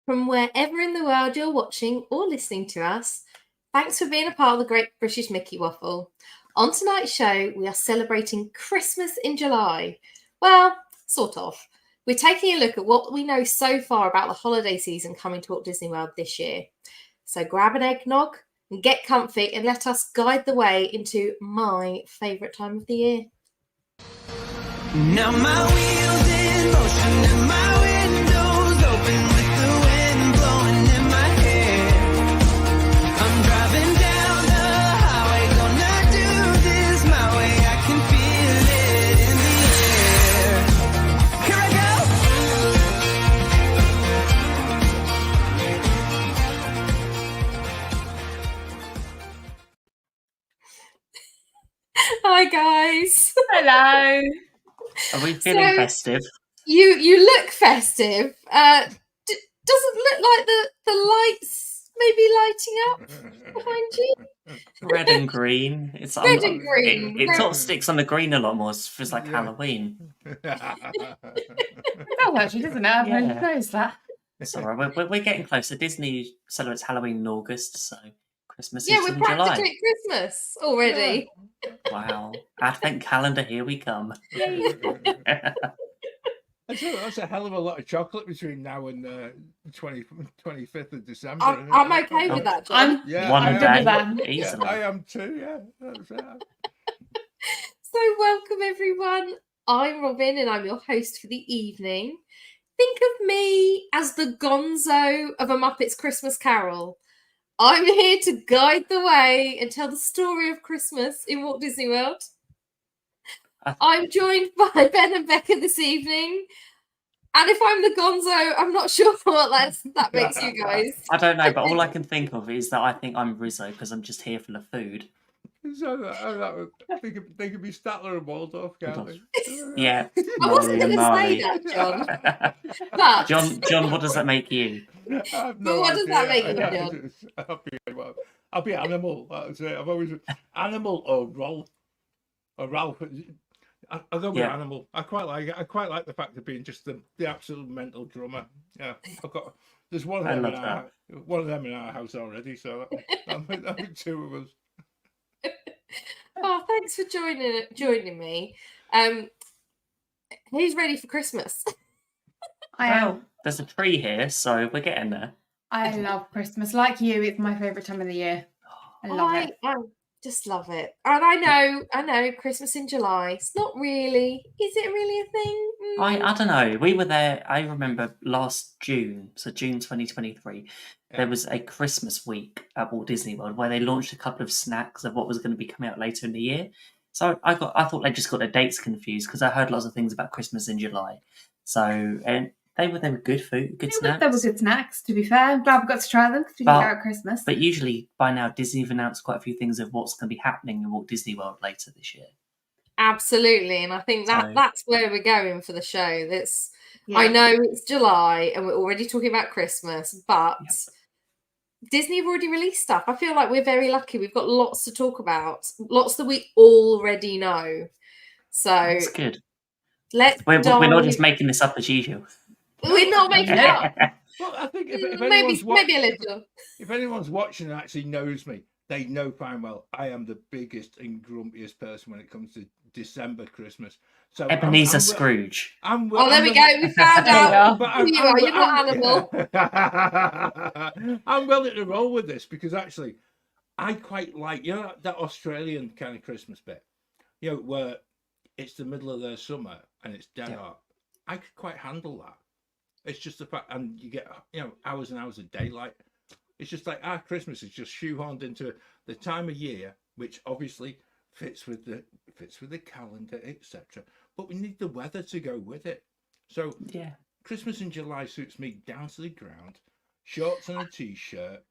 From wherever in the world you're watching or listening to us, thanks for being a part of the Great British Mickey Waffle. On tonight's show, we are celebrating Christmas in July. Well, sort of. We're taking a look at what we know so far about the holiday season coming to Walt Disney World this year. So grab an eggnog and get comfy and let us guide the way into my favourite time of the year. Now my wheels in motion and my windows open with the wind blowing in my hair. I'm driving down the highway, gonna do this my way. I can feel it in the air. Here I go. Hi guys. Hello. Are we feeling festive? You look festive. Doesn't look like the lights maybe lighting up behind you. Red and green. It's Red and green. It sort of sticks on the green a lot more. It feels like Halloween. It does actually, doesn't it? I Yeah. noticed that. It's all right. We're getting closer. Disney celebrates Halloween in August, so Christmas Yeah, is we're in July. practically at Christmas already. Wow. Advent calendar, here we come. That's a hell of a lot of chocolate between now and the 25th of December. I'm okay with that, John. One day, Yeah, easily. I am too, yeah. That's it. So welcome everyone. I'm Robin and I'm your host for the evening. Think of me as the gonzo of A Muppet's Christmas Carol. I'm here to guide the way and tell the story of Christmas in Walt Disney World. I'm joined by Ben and Becca this evening. And if I'm the gonzo, I'm not sure what that makes you guys. I don't know, but all I can think of is that I think I'm Rizzo because I'm just here for the food. So they could be Statler and Waldorf, can't they? Yeah. I wasn't going to say that, John. But John, what does that make you? What does that make you, John? I'll be animal. That's it. I've always animal or Rolf. Or Ralph. I'll go with animal. I quite like it. I quite like the fact of being just the absolute mental drummer. Yeah, there's one of them in our house already, so that'll be two of us. Oh, thanks for joining me. Who's ready for Christmas? I am. There's a tree here, so we're getting there. I love Christmas. Like you, it's my favourite time of the year. I love it. I just love it. And I know, Christmas in July. It's not really. Is it really a thing? I don't know. We were there, I remember last June, so June 2023, there was a Christmas week at Walt Disney World where they launched a couple of snacks of what was going to be coming out later in the year. So I thought they just got their dates confused because I heard lots of things about Christmas in July. So and they were good food, good snacks. They were good snacks, to be fair. I'm glad we got to try them because we didn't go at Christmas. But usually by now Disney have announced quite a few things of what's going to be happening in Walt Disney World later this year. Absolutely, and I think that's where we're going for the show. I know it's July and we're already talking about Christmas, but Disney have already released stuff. I feel like we're very lucky. We've got lots to talk about, lots that we already know. So that's good. We're not just making this up as usual. We're not making it up. Well, I think if anyone's watching and actually knows me, they know fine well I am the biggest and grumpiest person when it comes to December Christmas. So Ebenezer Scrooge. There we go. We found out who you are. You're not animal. I'm willing to roll with this because actually, I quite like that Australian kind of Christmas bit. Where it's the middle of their summer and it's dead hot. I could quite handle that. It's just the fact, and you get hours and hours of daylight. It's just like our Christmas is just shoehorned into the time of year, which obviously fits with the calendar, etc. But we need the weather to go with it. So Christmas in July suits me down to the ground. Shorts and a t-shirt.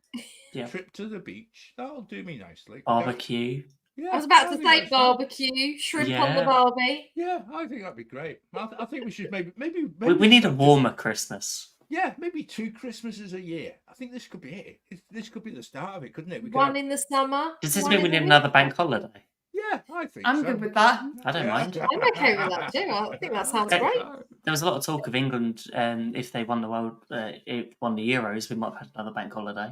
Trip to the beach. That'll do me nicely. Barbecue. Yeah, I was about to say barbecue, shrimp on the barbie. Yeah, I think that'd be great. I think we should maybe we need a warmer Christmas. Yeah, maybe 2 Christmases a year. I think this could be it. This could be the start of it, couldn't it? One in the summer. Does this mean we need another bank holiday? Yeah, I think I'm so. good with that. I don't mind. I'm okay with that too. I think that sounds great. There was a lot of talk of England, if they won the won the Euros, we might have had another bank holiday.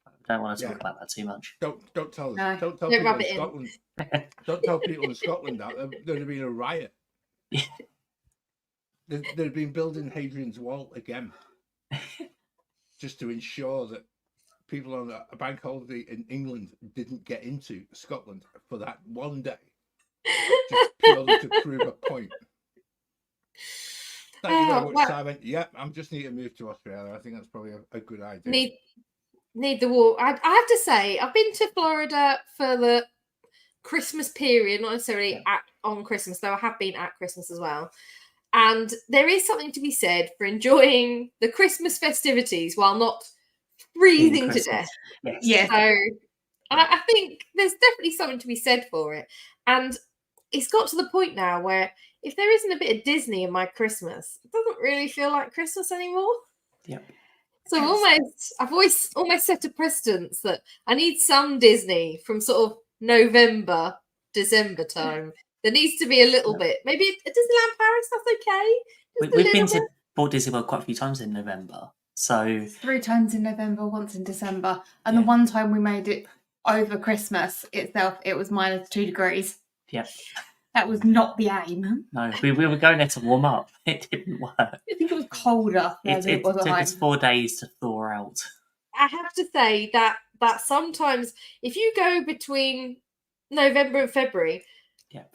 I don't want to talk Yeah. about that too much. Don't tell us. No. Don't tell Don't people rub in it in. Scotland. Don't tell people in Scotland that there'd have been a riot. They'd been building Hadrian's Wall again, just to ensure that people on a bank holiday in England didn't get into Scotland for that one day, just purely to prove a point. Thank you very much, well, Simon. Yeah, I'm just need to move to Australia. I think that's probably a good idea. need the wall. I have to say, I've been to Florida for the Christmas period, not necessarily on Christmas, though I have been at Christmas as well. And there is something to be said for enjoying the Christmas festivities while not freezing to death. Yes. So I think there's definitely something to be said for it. And it's got to the point now where if there isn't a bit of Disney in my Christmas, it doesn't really feel like Christmas anymore. Yep. So I've always almost set a precedence that I need some Disney from sort of November, December time. There needs to be a little bit. Maybe Disneyland Paris, that's okay. We've been to Walt Disney World quite a few times in November. So 3 times in November, once in December. And Yeah. the one time we made it over Christmas itself, it was -2 degrees. Yep. That was not the aim. No, we were going there to warm up. It didn't work. I think it was colder than It it was at took home. us 4 days to thaw out. I have to say that sometimes if you go between November and February,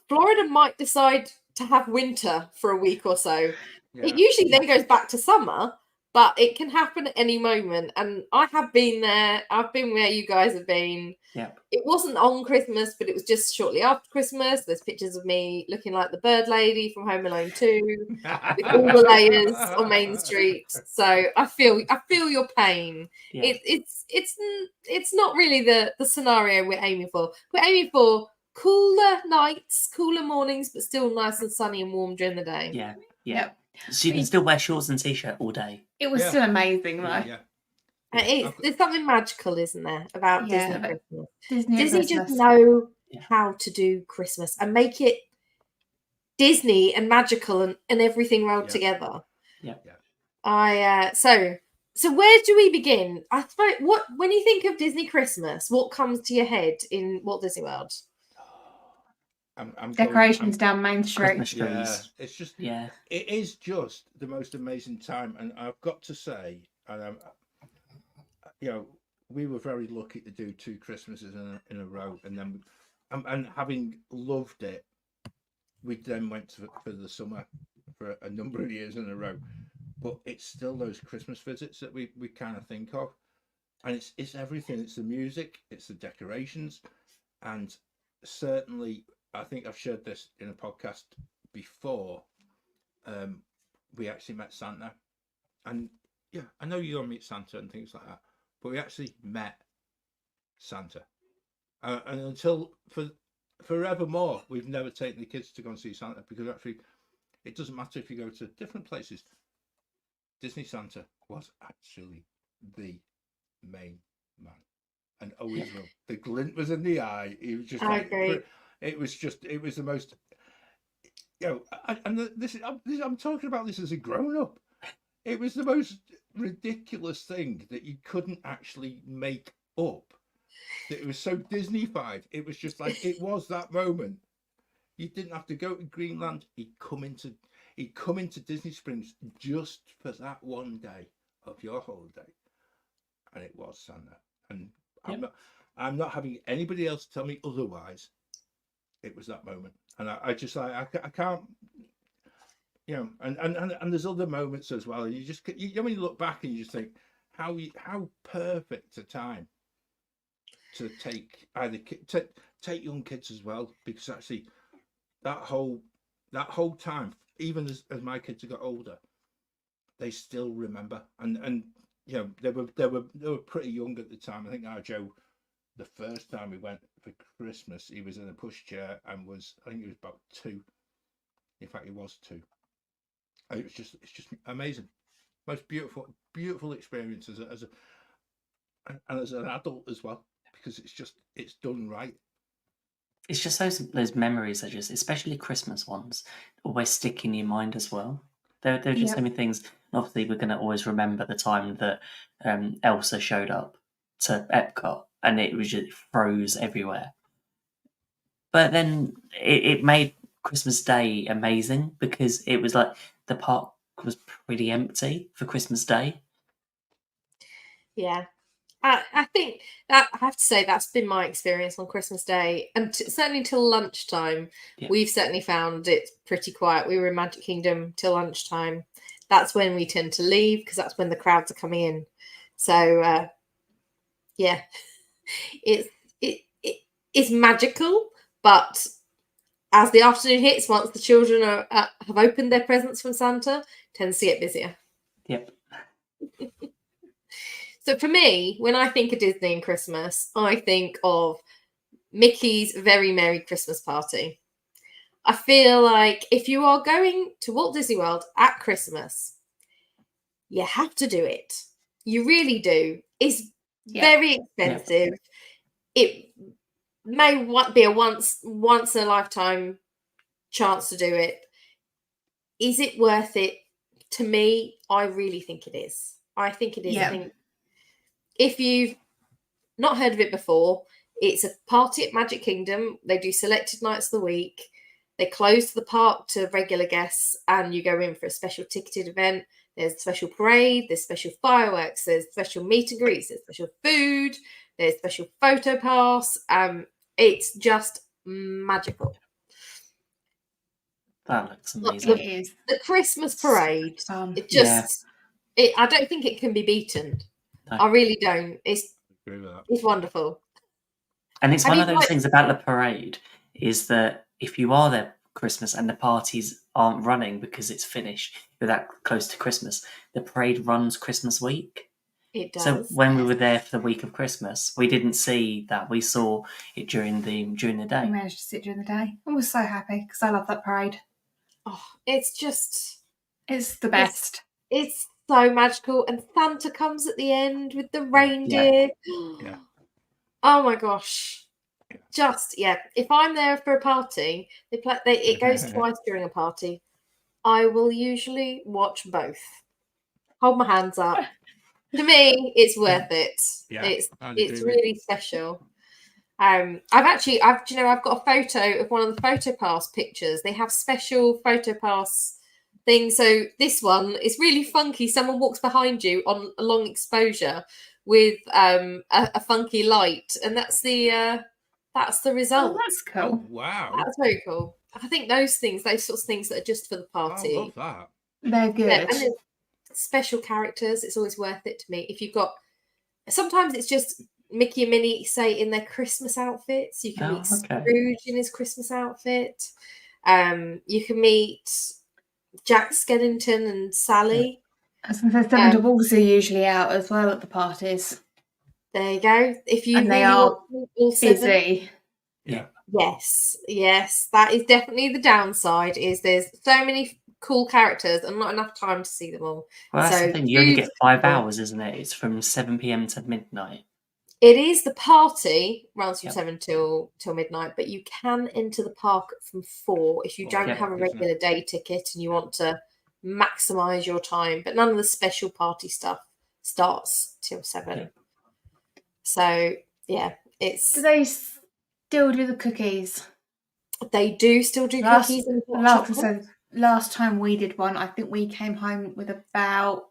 Florida might decide to have winter for a week or so. Yeah. It usually then goes back to summer, but it can happen at any moment. And I have been there. I've been where you guys have been. Yeah. It wasn't on Christmas, but it was just shortly after Christmas. There's pictures of me looking like the bird lady from Home Alone 2 with all the layers on Main Street. So I feel your pain. Yeah. It's not really the scenario we're aiming for. We're aiming for cooler nights, cooler mornings, but still nice and sunny and warm during the day. Yeah. Yep. So you can still wear shorts and t-shirt all day. It was still amazing, though. Yeah. There's something magical, isn't there, about Yeah, Disney but Christmas? Disney, at Disney Christmas. just know Yeah. how to do Christmas and make it Disney and magical and everything rolled together. Yeah. So where do we begin? I suppose when you think of Disney Christmas, what comes to your head in Walt Disney World? I'm Decorations down Main Street. Christmas Yeah, trees. it's just Yeah. it is just the most amazing time, and I've got to say, and we were very lucky to do 2 Christmases in a row, and then and having loved it, we then went for the summer for a number of years in a row. But it's still those Christmas visits that we kind of think of, and it's everything. It's the music, it's the decorations, and certainly I think I've shared this in a podcast before. We actually met Santa, and I know you don't meet Santa and things like that, but we actually met Santa, and until forevermore, we've never taken the kids to go and see Santa, because actually, it doesn't matter if you go to different places. Disney Santa was actually the main man, and always will. The glint was in the eye. He was just I agree. It was the most. I'm talking about this as a grown up. It was the most ridiculous thing that you couldn't actually make up. That it was so Disney-fied. It was just like it was that moment. You didn't have to go to Greenland. He'd come into Disney Springs just for that one day of your holiday, and it was Santa. And I'm not having anybody else tell me otherwise. It was that moment, and I just I can't, and there's other moments as well. And when you look back and you just think how perfect a time to take take young kids as well, because actually that whole time, even as my kids have got older, they still remember, and they were pretty young at the time. I think our Joe, the first time we went for Christmas, he was in a pushchair and I think he was about 2. In fact, he was 2. And it's just amazing, most beautiful experience as an adult as well, because it's done right. It's just those memories that just, especially Christmas ones, always stick in your mind as well. There are just so Yep. many things. Obviously, we're going to always remember the time that Elsa showed up to Epcot and it was just froze everywhere. But then it made Christmas Day amazing because it was like the park was pretty empty for Christmas Day. Yeah. I think that I have to say that's been my experience on Christmas Day, and certainly till lunchtime. Yeah. We've certainly found it pretty quiet. We were in Magic Kingdom till lunchtime. That's when we tend to leave because that's when the crowds are coming in. So yeah, it's magical, but as the afternoon hits, once the children have opened their presents from Santa, tends to get busier. Yep. So for me, when I think of Disney and Christmas, I think of Mickey's Very Merry Christmas Party. I feel like if you are going to Walt Disney World at Christmas, you have to do it. You really do. It's very expensive. It may be a once in a lifetime chance to do it. Is it worth it? To me, I really think it is. I think it is. Yeah. I think if you've not heard of it before, it's a party at Magic Kingdom. They do selected nights of the week. They close the park to regular guests, and you go in for a special ticketed event. There's a special parade, there's special fireworks, there's special meet and greets, there's special food, there's special photo pass. It's just magical. That looks Look, amazing. It is. The Christmas parade, Fun. it just, I don't think it can be beaten. No. I really don't. Agree with that. It's wonderful. And it's Have one you of those got- things about the parade is that if you are there Christmas and the parties aren't running because it's finished, you're that close to Christmas, the parade runs Christmas week. It does. So when we were there for the week of Christmas, we didn't see that. We saw it during the I day. managed to sit during the day. I was so happy because I love that parade. Oh, it's just, It's the best. it's so magical. And Santa comes at the end with the reindeer. Yeah. Oh my gosh. Yeah. Just, if I'm there for a party, it goes twice during a party. I will usually watch both. Hold my hands up. To me, it's worth it. Yeah, It's I'd agree with you. really special. I've got a photo of one of the photo pass pictures. They have special photo pass things. So this one is really funky. Someone walks behind you on a long exposure with a funky light, and that's the result. Oh, that's Oh, cool. wow. That's very cool. I think those sorts of things that are just for the I party. love that. They're good. Yeah, and there's special characters. It's always worth it to me. If you've got, sometimes it's just Mickey and Minnie, say, in their Christmas outfits. You can Oh, meet okay. Scrooge in his Christmas outfit. You can meet Jack Skellington and Sally. As I said, some of the walls are usually out as well at the parties. There you go. If you And they really are want to meet all seven, Busy. Yeah. yes, that is definitely the downside. Is there's so many cool characters and not enough time to see them all. Well, that's So the thing. You only get 5 choose- hours, isn't it? It's from 7 p.m. to midnight. It is the party runs from Yep. 7 till midnight, but you can enter the park from 4 if you don't yeah, have a isn't it? regular day ticket and you want to maximise your time. But none of the special party stuff starts till 7. Yep. So yeah, it's Do they still do the cookies? they do still do Last- cookies and hot chocolate. Last time we did one, I think we came home with about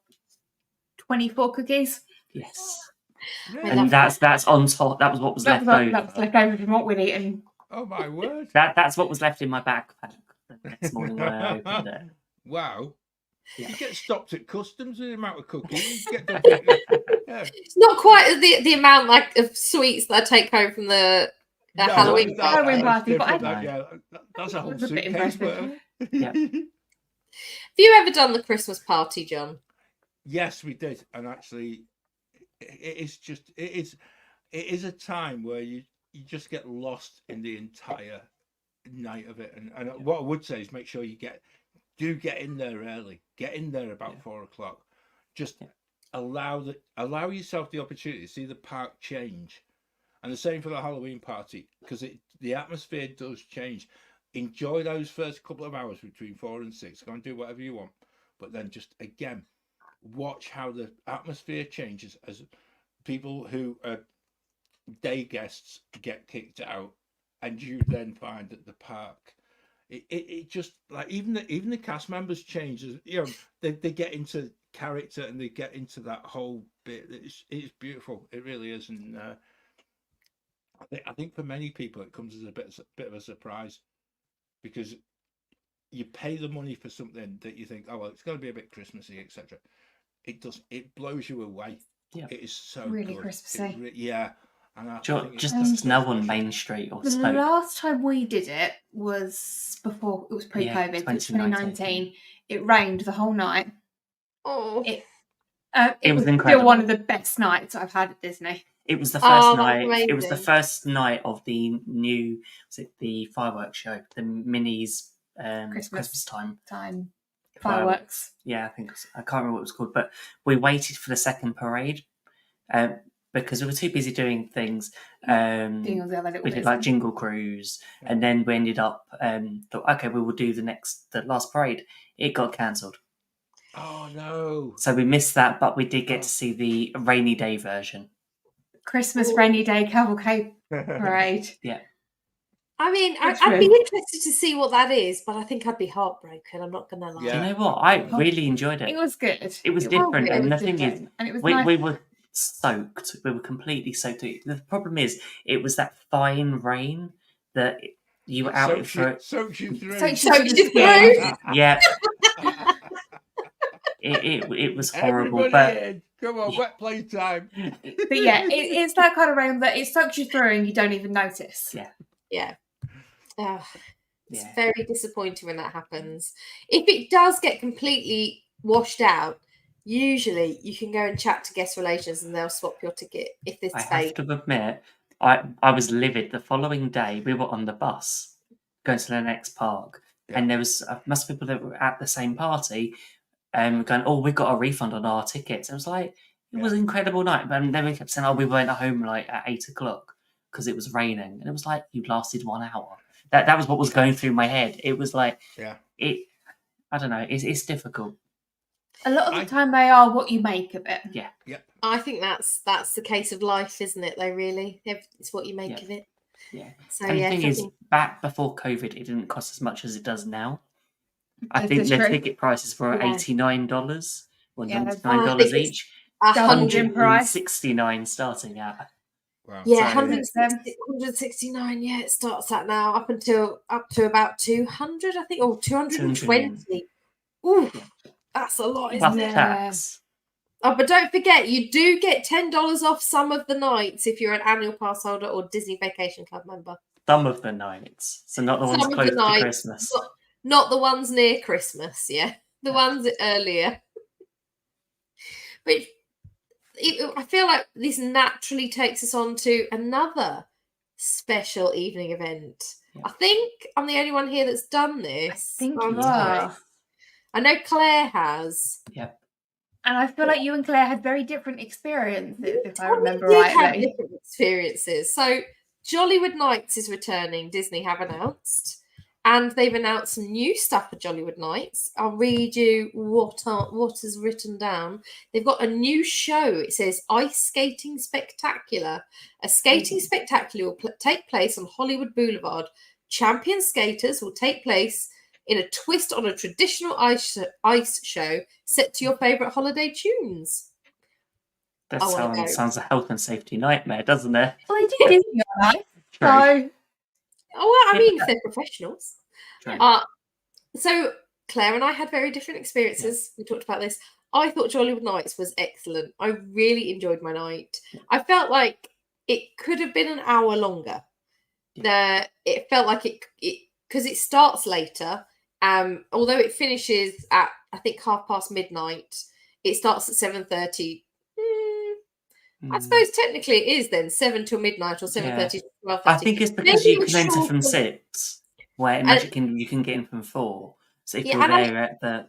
24 cookies. Yes. Really? I love And that's on top. That was what was left over. That was left over from what we'd eaten. Oh, my word. That's what was left in my backpack the next morning when I opened it. Wow. Yeah. You get stopped at customs with the amount of cookies. You get them. Yeah. It's not quite the amount of sweets that I take home from the No, Halloween that- party. Halloween party, but different, I- yeah, that's a whole was a bit suitcase impressive. worth. Yeah. Have you ever done the Christmas party, John? Yes, we did, and actually, it is a time where you just get lost in the entire night of it. And what I would say is make sure you get in there early. Get in there about 4 o'clock. Just allow yourself the opportunity to see the park change. And the same for the Halloween party, because the atmosphere does change. Enjoy those first couple of hours between 4 and 6. Go and do whatever you want, but then just again watch how the atmosphere changes as people who are day guests get kicked out, and you then find that the park. It just like even the cast members change. They get into character and they get into that whole bit. It's beautiful. It really is, and I think for many people it comes as a bit of a surprise, because you pay the money for something that you think, oh well, it's going to be a bit Christmassy, etc. It blows you away. Yeah. It is so Really good. Christmassy. Yeah. And I Do you know think what, just it's so snow on special. Main Street or The smoke. last time we did it was before, it was pre-COVID, it was 2019. 2019. It rained the whole night. Oh, It It was was incredible. still one of the best nights I've had at Disney. It was the first Oh, that's night. It was the amazing. first night of the new, the fireworks show, the minis, Christmas time. Fireworks. Yeah, I can't remember what it was called, but we waited for the second parade because we were too busy doing things. Doing all the other little We did bits. like Jingle Cruise, and then we ended up thought, okay, we will do the last parade. It got cancelled, Oh no! so we missed that, but we did get to see the rainy day version. Christmas rainy day cavalcade parade. Yeah. I mean, That's I'd be true. interested to see what that is, but I think I'd be heartbroken. I'm not going to lie. Yeah. You know what? I really enjoyed It it. was good. It was It different, good. and It the was thing is, different. And it was we nice. were soaked. We were completely soaked. The problem is, it was that fine rain that you were out for. Soaks you through. Soaks So to the you skin. through? Yeah, it was horrible. Everybody But in. Come on, wet playtime. But yeah, it's that kind of rain that it soaks you through and you don't even notice. Yeah. Yeah. Oh, it's Yeah. very disappointing when that happens. If it does get completely washed out, usually you can go and chat to guest relations and they'll swap your ticket if there's I have space. to admit, I was livid. The following day, we were on the bus going to the next park, and there was must be people that were at the same party, going, "Oh, we've got a refund on our tickets." I was like, it was an incredible night, but then we kept saying, "Oh, we went home like at 8 o'clock because it was raining," and it was like, "You lasted 1 hour." That was what was going through my head. It was like, I don't know. It's difficult. A lot of the time they are what you make of it. Yeah. Yep. I think that's the case of life, isn't it? Though, really, it's what you make of it. Yeah. So And yeah, the thing is, back before COVID, it didn't cost as much as it does now. I think This the is true. ticket prices were Yeah. $89 or Yeah, $99 it's each. 100 price. $169 starting at. Wow. yeah, So- 169. Yeah, it starts at now up to about 200, I think, or 220. Ooh, that's a lot, Plus isn't it? tax. Oh, but don't forget, you do get $10 off some of the nights if you're an annual pass holder or Disney Vacation Club member. Some of the nights. So not the ones Some of close the to nights, Christmas. Not the ones near Christmas, yeah. The ones earlier. But I feel like this naturally takes us on to another special evening event. Yeah. I think I'm the only one here that's done this. I think I'm you sorry. are. I know Claire has. Yep. And I feel like you and Claire had very different experiences, if I We remember did have rightly. different experiences. So Jollywood Nights is returning, Disney have announced. And they've announced some new stuff for Jollywood Nights. I'll read you what is written down. They've got a new show. It says Ice Skating Spectacular. A skating spectacular will take place on Hollywood Boulevard. Champion skaters will take place in a twist on a traditional ice show set to your favourite holiday tunes. That I wanna go. sounds a health and safety nightmare, doesn't it? Well, they do Disney on Ice, True. so Oh, well, I Yeah, mean, but- they're professionals. True. So Claire and I had very different experiences. We talked about this. I thought Jollywood Nights was excellent. I really enjoyed my night. I felt like it could have been an hour longer. It felt like it because it starts later. Although it finishes at I think midnight. It starts at 7:30. I suppose technically it is then 7 till midnight or 7:30 to 12:30. I think it's because Maybe you it was can enter from shorter. 6, where Magic Kingdom you can get in from 4. So if Yeah, you're and I- there at the...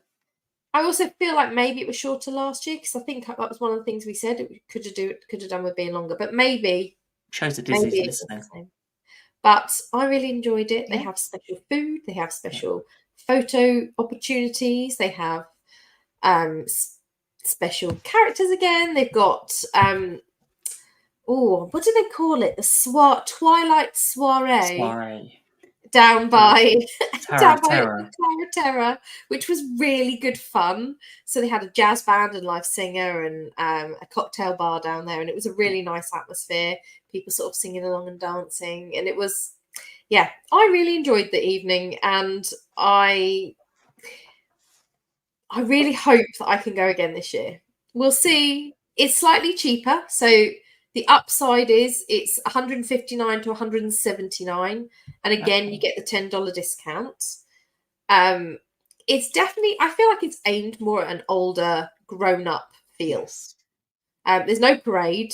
I also feel like maybe it was shorter last year because I think that was one of the things we said it could have done with being longer. But maybe Shows at Disney's Maybe it's the listening. same. But I really enjoyed it. They Yeah. have special food. They have special photo opportunities. They have special characters again. They've got what do they call it? The Twilight Soiree Soiree. down by Tower of the Terror. Tower of Terror, which was really good fun. So they had a jazz band and live singer and a cocktail bar down there, and it was a really nice atmosphere. People sort of singing along and dancing, and it was, I really enjoyed the evening, and I really hope that I can go again this year. We'll see. It's slightly cheaper, so the upside is it's 159 to 179, and again you get the $10 discount. It's definitely, I feel like it's aimed more at an older, grown-up feel. Yes. There's no parade,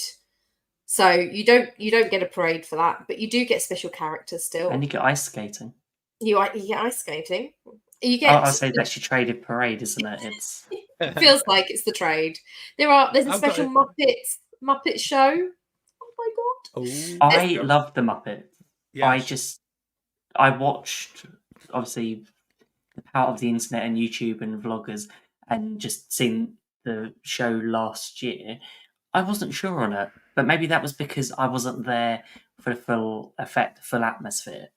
so you don't get a parade for that, but you do get special characters still. And you get ice skating. You get ice skating. You Oh, get. I'll say that's your traded parade, isn't it? It's Feels like it's the trade. There's a I've got special it. Muppet show. Oh my god! Oh, I love the Muppet. yes. I watched obviously the power of the internet and YouTube and vloggers, and just seen the show last year. I wasn't sure on it, but maybe that was because I wasn't there for the full effect, full atmosphere.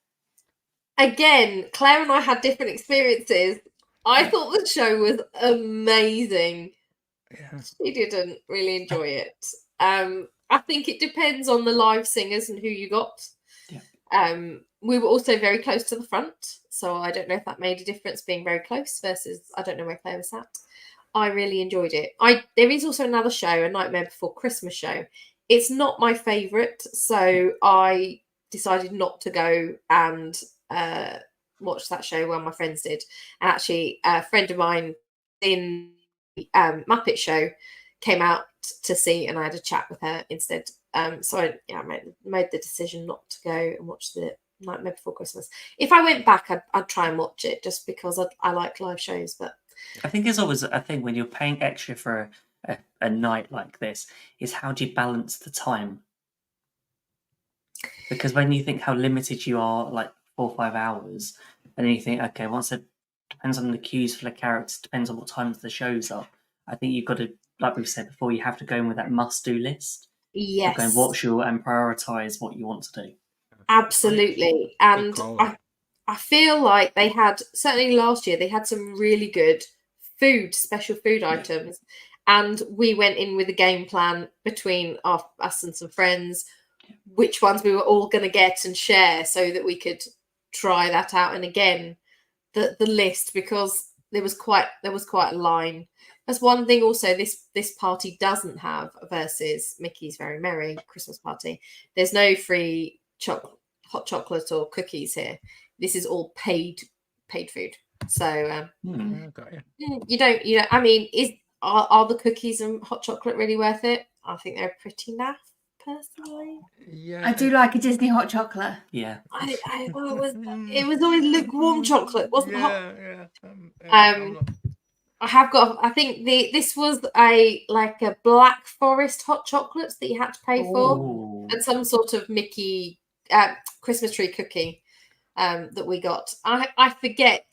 Again, Claire and I had different experiences. I thought the show was amazing. Yeah. She didn't really enjoy it. I think it depends on the live singers and who you got. Yeah. We were also very close to the front, so I don't know if that made a difference being very close versus I don't know where Claire was sat. I really enjoyed it. There is also another show, A Nightmare Before Christmas show. It's not my favourite, so I decided not to go and watch that show when my friends did. And actually, a friend of mine in Muppet Show came out to see, and I had a chat with her instead. So I made the decision not to go and watch the Nightmare Before Christmas. If I went back, I'd try and watch it just because I like live shows. But I think there's always a thing when you're paying extra for a night like this, is how do you balance the time? Because when you think how limited you are, like 4 or 5 hours, and then you think, okay, depends on the cues for the characters, depends on what times the shows are. I think you've got to, like we've said before, you have to go in with that must-do list. yes, And watch you and prioritise what you want to do. absolutely. And call. I feel like they had, certainly last year, they had some really good special food items. And we went in with a game plan between us and some friends, which ones we were all going to get and share so that we could try that out. And again, the list, because there was quite a line. That's one thing also this party doesn't have versus Mickey's Very Merry Christmas Party. There's no free hot chocolate or cookies here. This is all paid food. So Got you. you don't. I mean, are the cookies and hot chocolate really worth it? I think they're pretty naff, personally. Yeah. I do like a Disney hot chocolate. Yeah. It was always lukewarm chocolate, wasn't hot. Yeah. I have got. I think this was a Black Forest hot chocolates that you had to pay for, Ooh. and some sort of Mickey Christmas tree cookie that we got. I forget.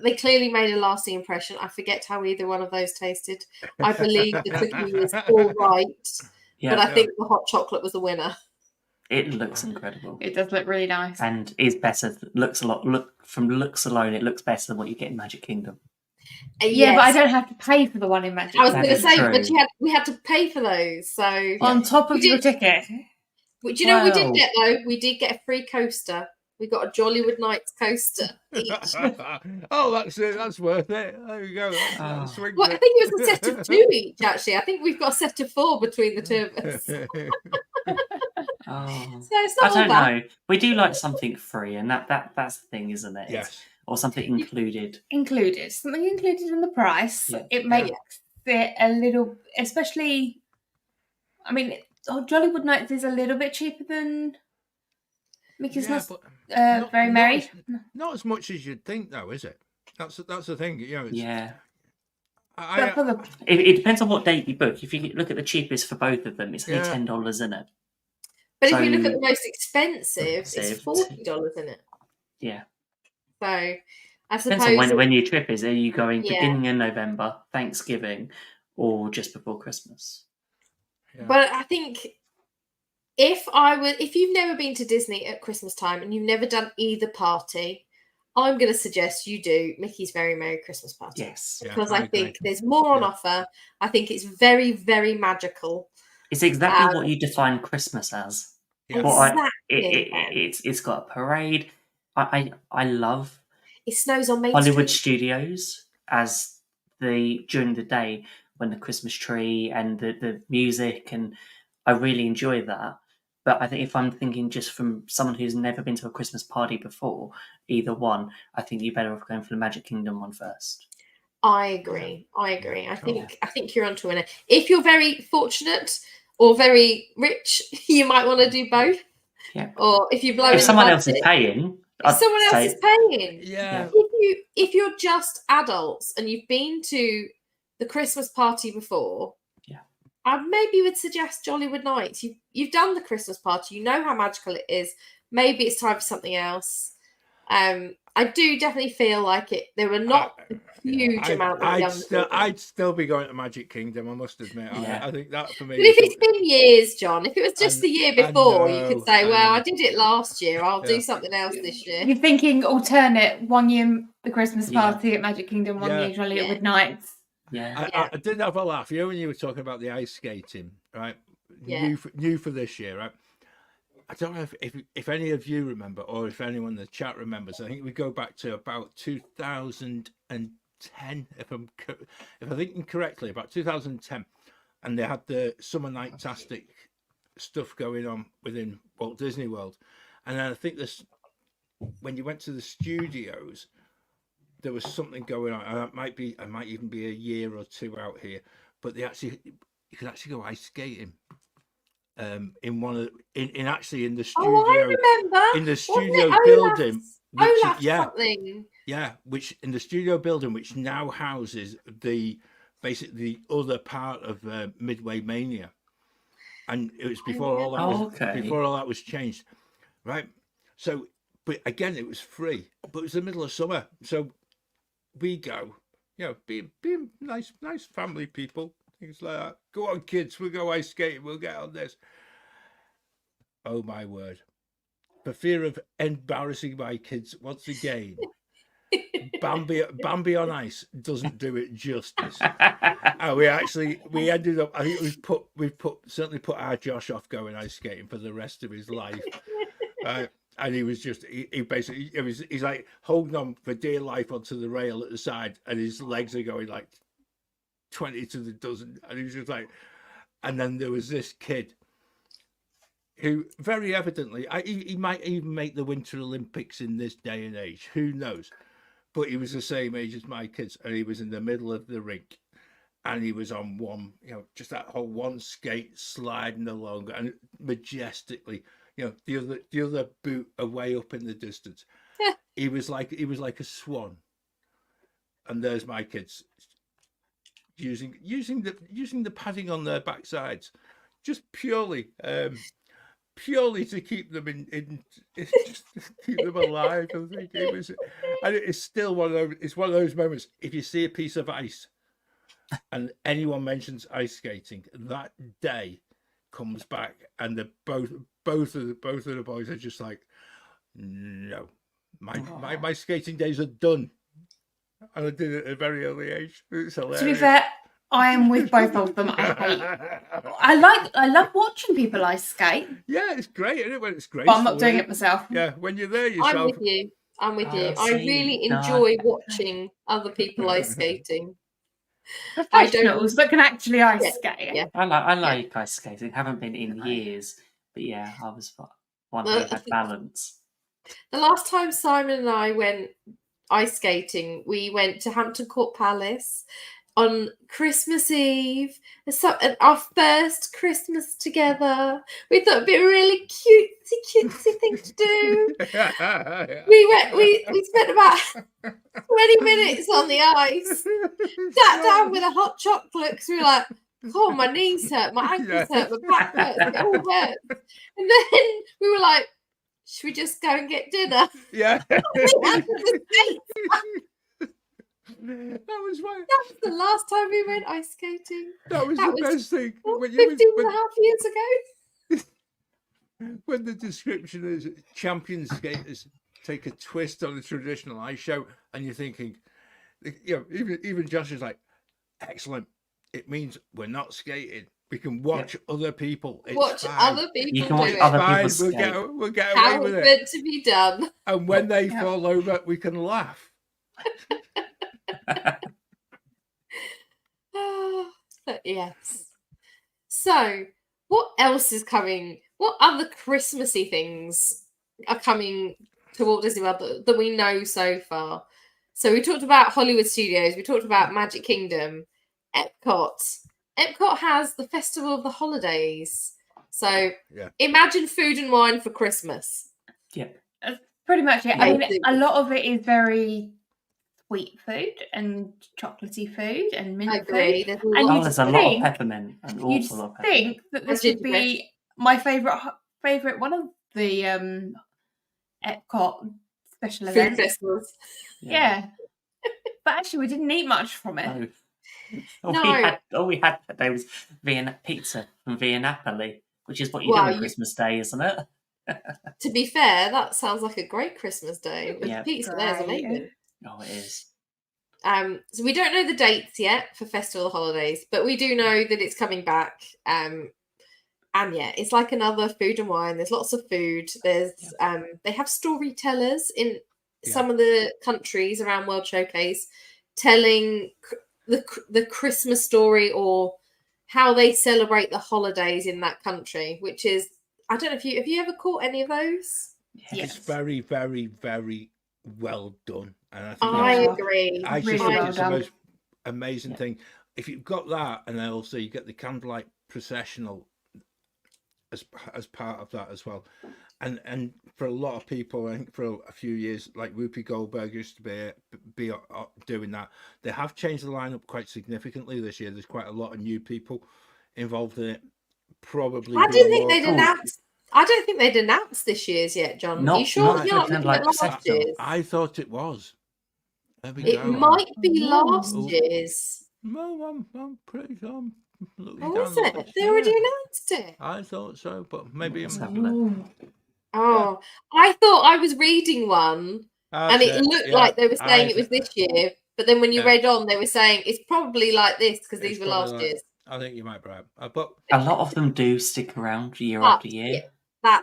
They clearly made a lasting impression. I forget how either one of those tasted. I believe the cookie was all right, but I think the hot chocolate was the winner. It looks incredible. It does look really nice. And is better. From looks alone, it looks better than what you get in Magic Kingdom. Yeah, but I don't have to pay for the one in Magic. I was going to say, true. but we had to pay for those. So on top of your ticket. Do you know what we did Wow. get though? We did get a free coaster. We got a Jollywood Nights coaster each. Oh, that's it. That's worth it. There you go. That's swing Well, I think it was a set of 2 each. Actually, I think we've got a set of 4 between the two of us. So Oh. it's I not all don't bad. know. We do like something free, and that's the thing, isn't it? Yes. Or something included. Included. Something included in the price. Yeah. It makes it a little, especially, I mean, Jollywood Nights is a little bit cheaper than Mickey's but Very Merry. Not as much as you'd think, though, is it? That's the thing. You know. It's, Yeah. But for the It depends on what date you book. If you look at the cheapest for both of them, it's only Yeah. $10, isn't it? But if you look So- at the most expensive, it's Expensive. $40, isn't it? Yeah. So I Depends suppose on when your trip is. Are you going Yeah. beginning of November, Thanksgiving, or just before Christmas? Yeah. But I think if you've never been to Disney at Christmas time and you've never done either party, I'm going to suggest you do Mickey's Very Merry Christmas Party. Yes. Yeah, Because I I agree. think there's more on Yeah. offer. I think it's very, very magical. It's exactly what you define Christmas as. Yeah. What Exactly. it's got a parade. I love It snows on Main Hollywood Street. Studios as during the day when the Christmas tree and the music, and I really enjoy that. But I think if I'm thinking just from someone who's never been to a Christmas party before, either one, I think you're better off going for the Magic Kingdom one first. I agree. I totally. think you're onto it. If you're very fortunate or very rich, you might want to do both. Yeah. Or if you blow in If the someone else is budget, paying, if I'd someone else say- is paying. Yeah. If you're just adults and you've been to the Christmas party before, Yeah. I maybe would suggest Jollywood Nights. You've done the Christmas party, you know how magical it is. Maybe it's time for something else. I do definitely feel like it. There were not a huge amount of young people. I'd still be going to Magic Kingdom, I must admit. Yeah. I think that for me. But if it's been years, John, if it was just the year I before, you know, could say, I well, know. I did it last year. I'll Yeah. do something else this year. You're thinking alternate, one year the Christmas Yeah. party at Magic Kingdom, one Yeah. year Jollywood Yeah. Nights. Yeah. I did have a laugh. You know, when you were talking about the ice skating, right? Yeah. New for this year, right? I don't know if any of you remember, or if anyone in the chat remembers. I think we go back to about 2010, if I'm thinking correctly, about 2010, and they had the Summer Nightastic stuff going on within Walt Disney World, and then I think when you went to the studios, there was something going on. And it might even be a year or two out here, but you could actually go ice skating. In the studio. Oh, I remember. In the Wasn't studio it building, Olaf yeah, something. yeah, which in the studio building, which now houses basically the other part of Midway Mania, and it was before all that was changed, right? So, but again, it was free, but it was the middle of summer, so we go, being nice family people. Things like that. Go on, kids. We'll go ice skating. We'll get on this. Oh, my word. For fear of embarrassing my kids once again, Bambi on ice doesn't do it justice. And we ended up, I think we've certainly put our Josh off going ice skating for the rest of his life. And he was just, he basically, he's like holding on for dear life onto the rail at the side, and his legs are going like 20 to the dozen, and he was just like, and then there was this kid who very evidently, he might even make the Winter Olympics in this day and age, who knows, but he was the same age as my kids, and he was in the middle of the rink, and he was on one, just that whole one skate sliding along, and majestically, the other boot away up in the distance. he was like a swan, and there's my kids using the padding on their backsides, just purely to keep them in just to keep them alive. I think it was, and it's still one of those moments. If you see a piece of ice, and anyone mentions ice skating, that day comes back, and both of the boys are just like, no, my skating days are done. And I did it at a very early age. It's hilarious. To be fair, I am with both of them. I love watching people ice skate. Yeah, it's great, isn't it? When it's great. But I'm not doing it myself. Yeah, when you're there yourself. I'm with you. I see. really No, enjoy watching other people ice skating. Professionals that can actually ice skate. Yeah. I like ice skating. Haven't been in years, but yeah, I was one who had balance. The last time Simon and I went ice skating, we went to Hampton Court Palace on Christmas Eve. Our first Christmas together. We thought it'd be a really cutesy thing to do. We spent about 20 minutes on the ice, sat down with a hot chocolate, because we were like, Oh, my knees hurt, my ankles Yeah. hurt, my back hurts, it all hurts. And then we were like, should we just go and get dinner? Yeah. We had to skate. That was why. That was the last time we went ice skating. That was That the was best thing. 15 and a half years ago. When the description is champion skaters take a twist on a traditional ice show, and you're thinking, even Josh is like, excellent. It means we're not skating. We can watch other people. It's Watch fine. other people You can do watch it. other Fine, people skate. we'll get How away with it's it. meant to be done. And when they fall over, we can laugh. But yes. So, what else is coming? What other Christmassy things are coming to Walt Disney World that we know so far? So we talked about Hollywood Studios. We talked about Magic Kingdom, Epcot. Epcot has the Festival of the Holidays. So imagine food and wine for Christmas. Yeah. That's pretty much it. I mean, Amazing. a lot of it is very sweet food and chocolately food and mint I agree. food. There's And lots you'd There's a lot of think- peppermint. An You'd awful lot of peppermint. think that this And would be my favorite one of the Epcot special food events. festivals. Yeah. But actually, we didn't eat much from it. No. No. All we had that day was Vienna pizza from Via Napoli, which is what you do Wow, on Christmas Day, isn't it? To be fair, that sounds like a great Christmas day. The Yeah. pizza there is Great. amazing. Oh, it is. So we don't know the dates yet for Festival of the Holidays, but we do know that it's coming back. And yeah, it's like another food and wine. There's lots of food. There's they have storytellers in some of the countries around World Showcase telling the Christmas story or how they celebrate the holidays in that country, which is, I don't know if have you ever caught any of those? It's very, very, very well done. And I think I that's- agree. I just Really think well it's done. the most amazing thing. If you've got that, and then also you get the candlelight processional as part of that as well, and for a lot of people, I think for a few years, like Whoopi Goldberg used to be doing that. They have changed the lineup quite significantly this year. There's quite a lot of new people involved in it. Probably, I didn't think more- they'd announced. I don't think they'd announced this year's yet, John. Are you Not- sure not it's the not kind of looking at like last festival. year's? I thought it was. There we It go. might be last Ooh. year's. No, I'm pretty. I'm looking Oh, down is the it? list. They already Yeah. announced it. I thought so, but maybe Let's have I'm. a look. Oh, I thought I was reading one and it looked like they were saying it was this year, but then when you Yeah. read on, they were saying it's probably like this because these It's were probably last like- year's. I think you might be right. But A lot of them do stick around year Ah, after year.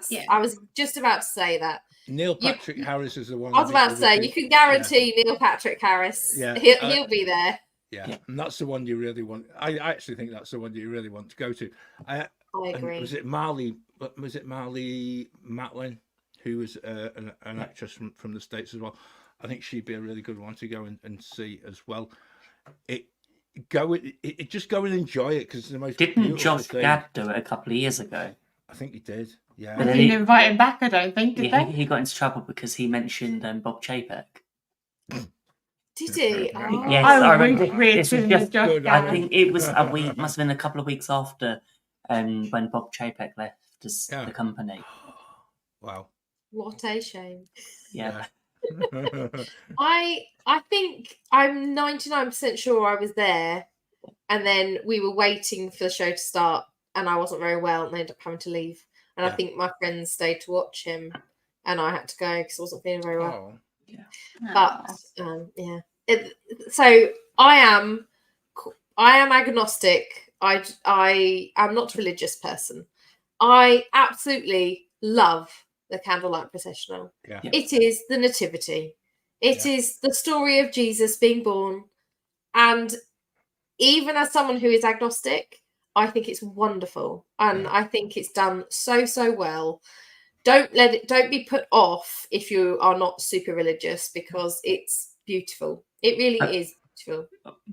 Yeah. I was just about to say that. Neil Patrick Harris is the one. I was about to say you can guarantee Neil Patrick Harris. Yeah. He'll be there. Yeah, and that's the one you really want. I actually think that's the one you really want to go to. I agree. Was it Marley? Was it Marley Matlin, who was an actress from the States as well? I think she'd be a really good one to go and see as well. Just go and enjoy it because it's the most. Didn't beautiful Josh thing. Gad do it a couple of years ago? I think he did. Yeah. But They then didn't invite him back, I don't think, did Yeah, they? he got into trouble because he mentioned Bob Chapek. Did he? Oh. Yes, I I would remember. read This was to just, Josh I I Gad. think it was a week, must have been a couple of weeks after when Bob Chapek left Yeah. the company. Wow. What a shame. Yeah. I think I'm 99% sure I was there, and then we were waiting for the show to start, and I wasn't very well, and I ended up having to leave. And I Yeah. think my friends stayed to watch him, and I had to go because I wasn't feeling very well. Oh. But yeah, so I am agnostic. I am not a religious person. I absolutely love the candlelight processional. Yeah. It is the nativity. It is the story of Jesus being born, and even as someone who is agnostic, I think it's wonderful, and I think it's done so well. Don't be put off if you are not super religious because it's beautiful. It really is beautiful.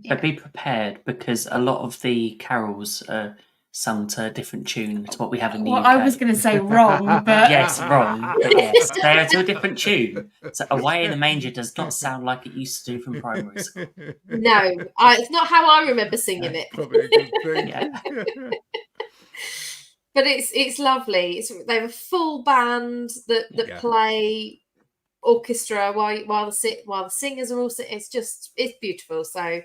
But be prepared because a lot of the carols are sung to a different tune to what we have in the Well, UK. I was going to say wrong, but Yes, wrong, but yes, they're to a different tune. So Away in the Manger does not sound like it used to do from primary school. No, it's not how I remember singing it. Probably a good thing. Yeah. But it's lovely. They have a full band that Yeah. play orchestra while the singers are all sitting. It's beautiful. So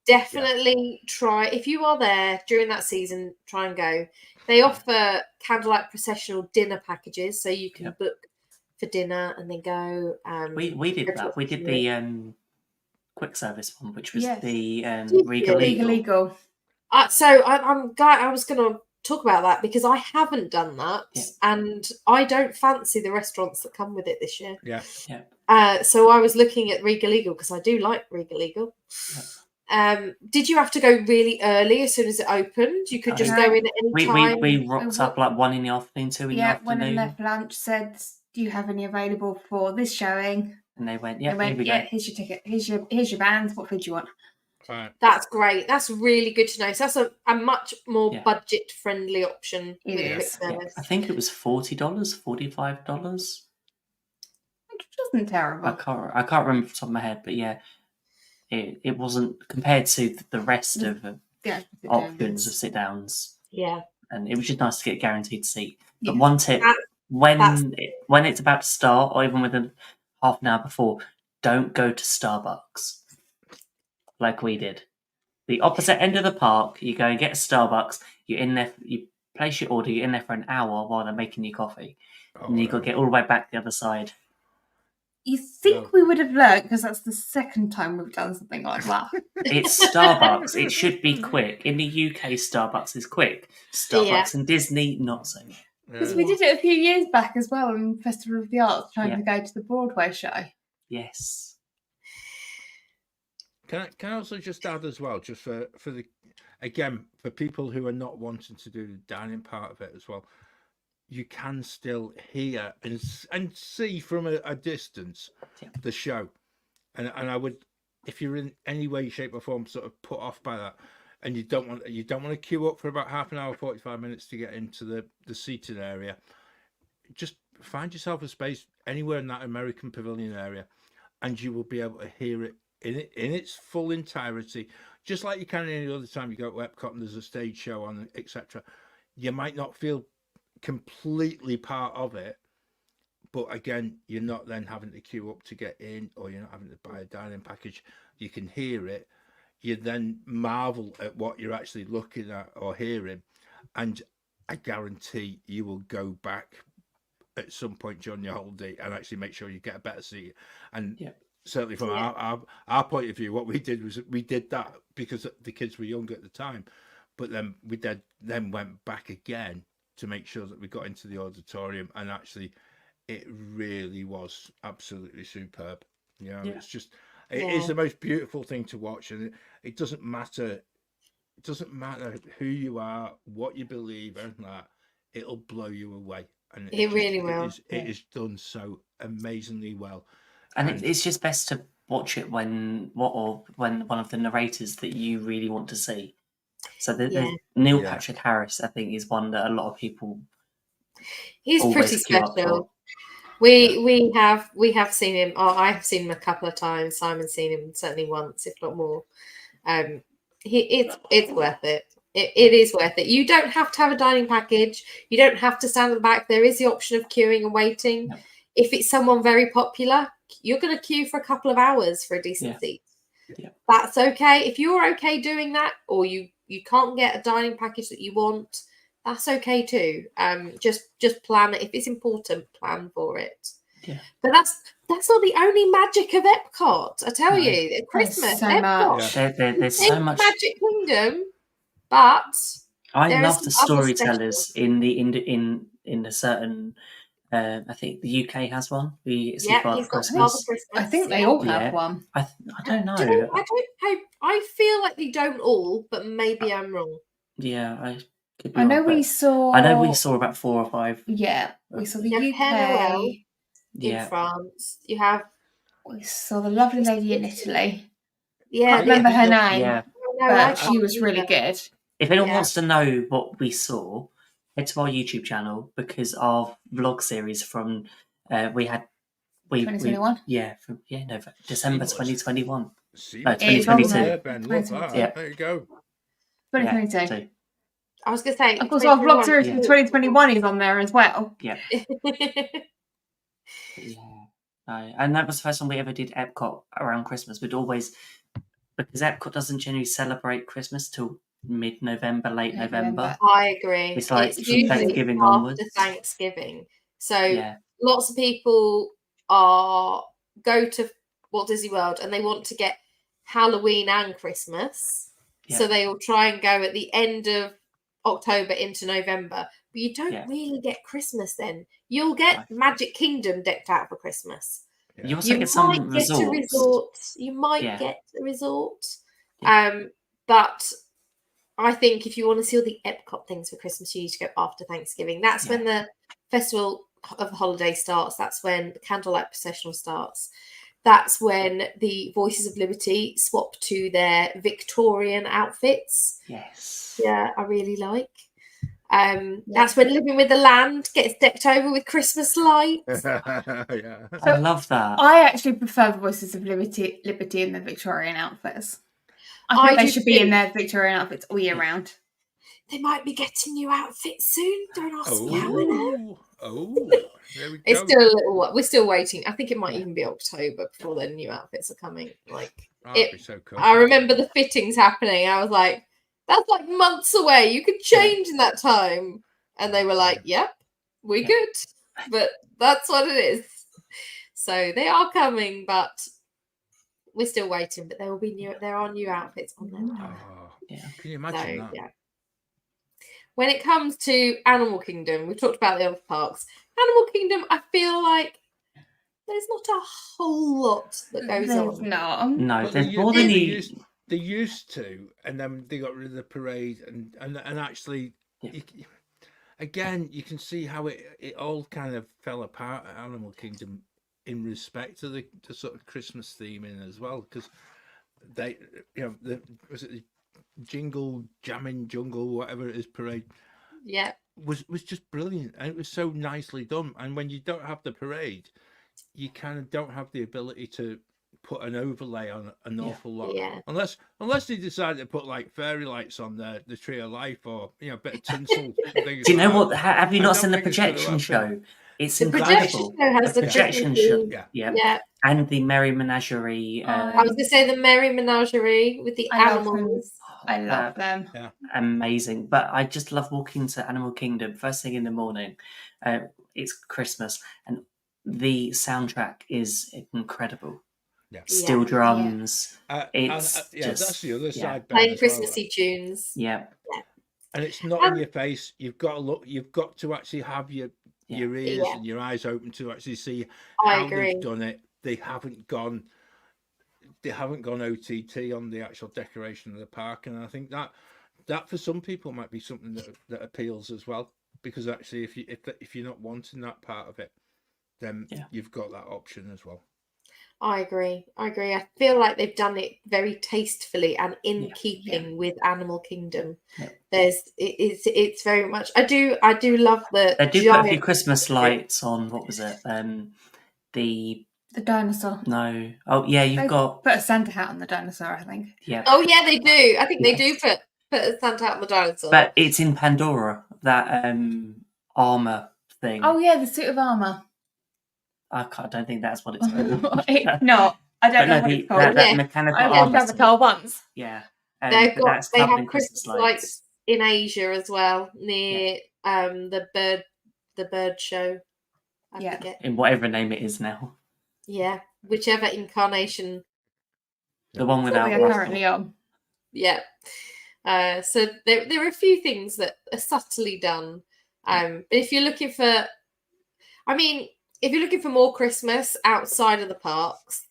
definitely try, if you are there during that season, try and go. They offer candlelight processional dinner packages, so you can book for dinner and then go. We did that. We did the quick service one, which was the Regal Eagle. So I was going to talk about that because I haven't done that, and I don't fancy the restaurants that come with it this year. So I was looking at Regal Eagle because I do like Regal Eagle. Did you have to go really early as soon as it opened? You could just go in at any time. We rocked up like 1 in the afternoon, 2 in the afternoon. Went in there for lunch, said, "Do you have any available for this showing?" And they went, here we go. Here's your ticket. Here's your band. What food do you want? Right. That's great. That's really good to know. So that's a much more budget-friendly option. It is. I think it was $40, $45. Which wasn't terrible. I can't remember off the top of my head, but it wasn't compared to the rest of options of sit downs. Yeah, and it was just nice to get a guaranteed seat. But one tip: when it's about to start, or even within half an hour before, don't go to Starbucks like we did. The opposite end of the park, you go and get a Starbucks. You're in there. You place your order. You're in there for an hour while they're making your coffee, and you got to get all the way back the other side. You think we would have learned because that's the second time we've done something like that. It's Starbucks. It should be quick. In the UK, Starbucks is quick. Starbucks and Disney, not so much. Because we did it a few years back as well in Festival of the Arts, trying to go to the Broadway show. Yes. Can I also just add as well, just for the again for people who are not wanting to do the dining part of it as well, you can still hear and see from a distance the show, and I would, if you're in any way, shape, or form sort of put off by that, and you don't want to queue up for about half an hour, 45 minutes to get into the seating area, just find yourself a space anywhere in that American Pavilion area, and you will be able to hear it in its full entirety, just like you can any other time you go to Epcot and there's a stage show on, etc. You might not feel completely part of it, but again, you're not then having to queue up to get in, or you're not having to buy a dining package. You can hear it. You then marvel at what you're actually looking at or hearing, and I guarantee you will go back at some point during your holiday and actually make sure you get a better seat. And certainly from our point of view, what we did was we did that because the kids were younger at the time, but then we then went back again to make sure that we got into the auditorium, and actually it really was absolutely superb. It's just it is the most beautiful thing to watch, and it doesn't matter who you are, what you believe, anything like that, it'll blow you away. And it really will. It is done so amazingly well, and it's just best to watch it when one of the narrators that you really want to see. So the Neil Patrick Harris, I think, is one that a lot of people. He's pretty special. We have seen him. Oh, I have seen him a couple of times. Simon's seen him certainly once, if not more. It's worth it. It is worth it. You don't have to have a dining package. You don't have to stand at the back. There is the option of queuing and waiting. No. If it's someone very popular, you're going to queue for a couple of hours for a decent seat. Yeah. That's okay. If you're okay doing that, or you can't get a dining package that you want, that's okay too. Just plan it. If it's important, plan for it. Yeah. But that's not the only magic of Epcot. I tell you, at Christmas, so Epcot, there's so much Magic Kingdom. But I love the storytellers in the certain. I think the UK has one. He's got Father Christmas. I think they all have one. I don't know. I feel like they don't all, but maybe I'm wrong. Yeah, I know we saw about 4 or 5. Yeah, we saw the UK. Noel in France. We saw the lovely lady in Italy. Yeah, I can't remember her name. Yeah. But she was really good. If anyone Yeah. wants to know what we saw, head to our YouTube channel because our vlog series from we had 2021? No, December Seamless. 2021. Seamless. No, It is on 2022. there. Yeah, Ben, love that. 2022. Yeah. There you go. 2022. Yeah, so, I was going to say, Of course, our vlog 2021 series Yeah. from 2021 is on there as well. yeah. No, and that was the first time we ever did Epcot around Christmas. We'd always, because Epcot doesn't generally celebrate Christmas till mid-November, late Late November. November. I agree. It's like It's from usually Thanksgiving after onwards. Thanksgiving. So Yeah, lots of people go to Walt Disney World and they want to get Halloween and Christmas. So Yeah. they will try and go at the end of October into November. But you don't Yeah. really get Christmas then. You'll get Magic Kingdom decked out for Christmas. you also You get some might get a resorts. resort. You might Yeah. get a resort. Yeah. But I think if you want to see all the Epcot things for Christmas, you need to go after Thanksgiving. That's when the Festival of the Holiday starts. That's when the Candlelight Processional starts. That's when the Voices of Liberty swap to their Victorian outfits. Yes. Yeah, I really like. That's when Living with the Land gets decked over with Christmas lights. Yeah. I love that. I actually prefer the Voices of Liberty in the Victorian outfits. I think I they do should be in too. their Victorian outfits all year round. They might be getting new outfits soon. Don't ask me how I know. There we go. It's still a little. We're still waiting. I think it might even be October before the new outfits are coming. Like That'd be so cool. I remember the fittings happening. I was like, "That's like months away. You could change in that time." And they were like, "Yep, we're good." But that's what it is. So they are coming, but we're still waiting. But there will be new. There are new outfits on their way. Oh, Yeah. can you imagine So that? yeah. When it comes to Animal Kingdom, we've talked about the other parks. Animal Kingdom, I feel like there's not a whole lot that goes There's on. not. No, But there's more than they used to, and then they got rid of the parade, and actually, again, you can see how it all kind of fell apart at Animal Kingdom in respect to the sort of Christmas theming as well, because they, was it the Jingle Jamming Jungle, whatever it is, parade? Yeah, was just brilliant, and it was so nicely done. And when you don't have the parade, you kind of don't have the ability to put an overlay on an awful lot, unless they decide to put like fairy lights on the Tree of Life, or a bit of tinsel. Do you know what? Have you not seen the projection show? It's incredible. Projection show has the projection Christmas show. theme. Yeah. And the Merry Menagerie. I was going to say the Merry Menagerie with the animals. I love them. Yeah. Amazing. But I just love walking to Animal Kingdom first thing in the morning. It's Christmas, and the soundtrack is incredible. Yeah. Steel drums. It's just that's the other side. Playing Christmassy tunes. Yeah. And it's not in your face. You've got to look. You've got to actually have your ears and your eyes open to actually see how they've done it. They haven't gone OTT on the actual decoration of the park, and I think that for some people might be something that appeals as well, because actually if you're not wanting that part of it, then you've got that option as well. I agree. I feel like they've done it very tastefully and in keeping with Animal Kingdom. Yeah. It's very much. I do love the. They do put a few Christmas lights on. What was it? The dinosaur. No. Oh yeah, you've got put a Santa hat on the dinosaur, I think. Yeah. Oh yeah, they do. I think they do put a Santa hat on the dinosaur. But it's in Pandora, that armor thing. Oh yeah, the suit of armor. I don't think that's what it's called. It's not. I don't know what it's called. That mechanical I armor. watched Avatar once. Yeah. They have Christmas lights in Asia as well, near the bird show. I forget. In whatever name it is now. Yeah, whichever incarnation. The one without we are currently on. Yeah. So there are a few things that are subtly done. But if you're looking for, more Christmas outside of the parks,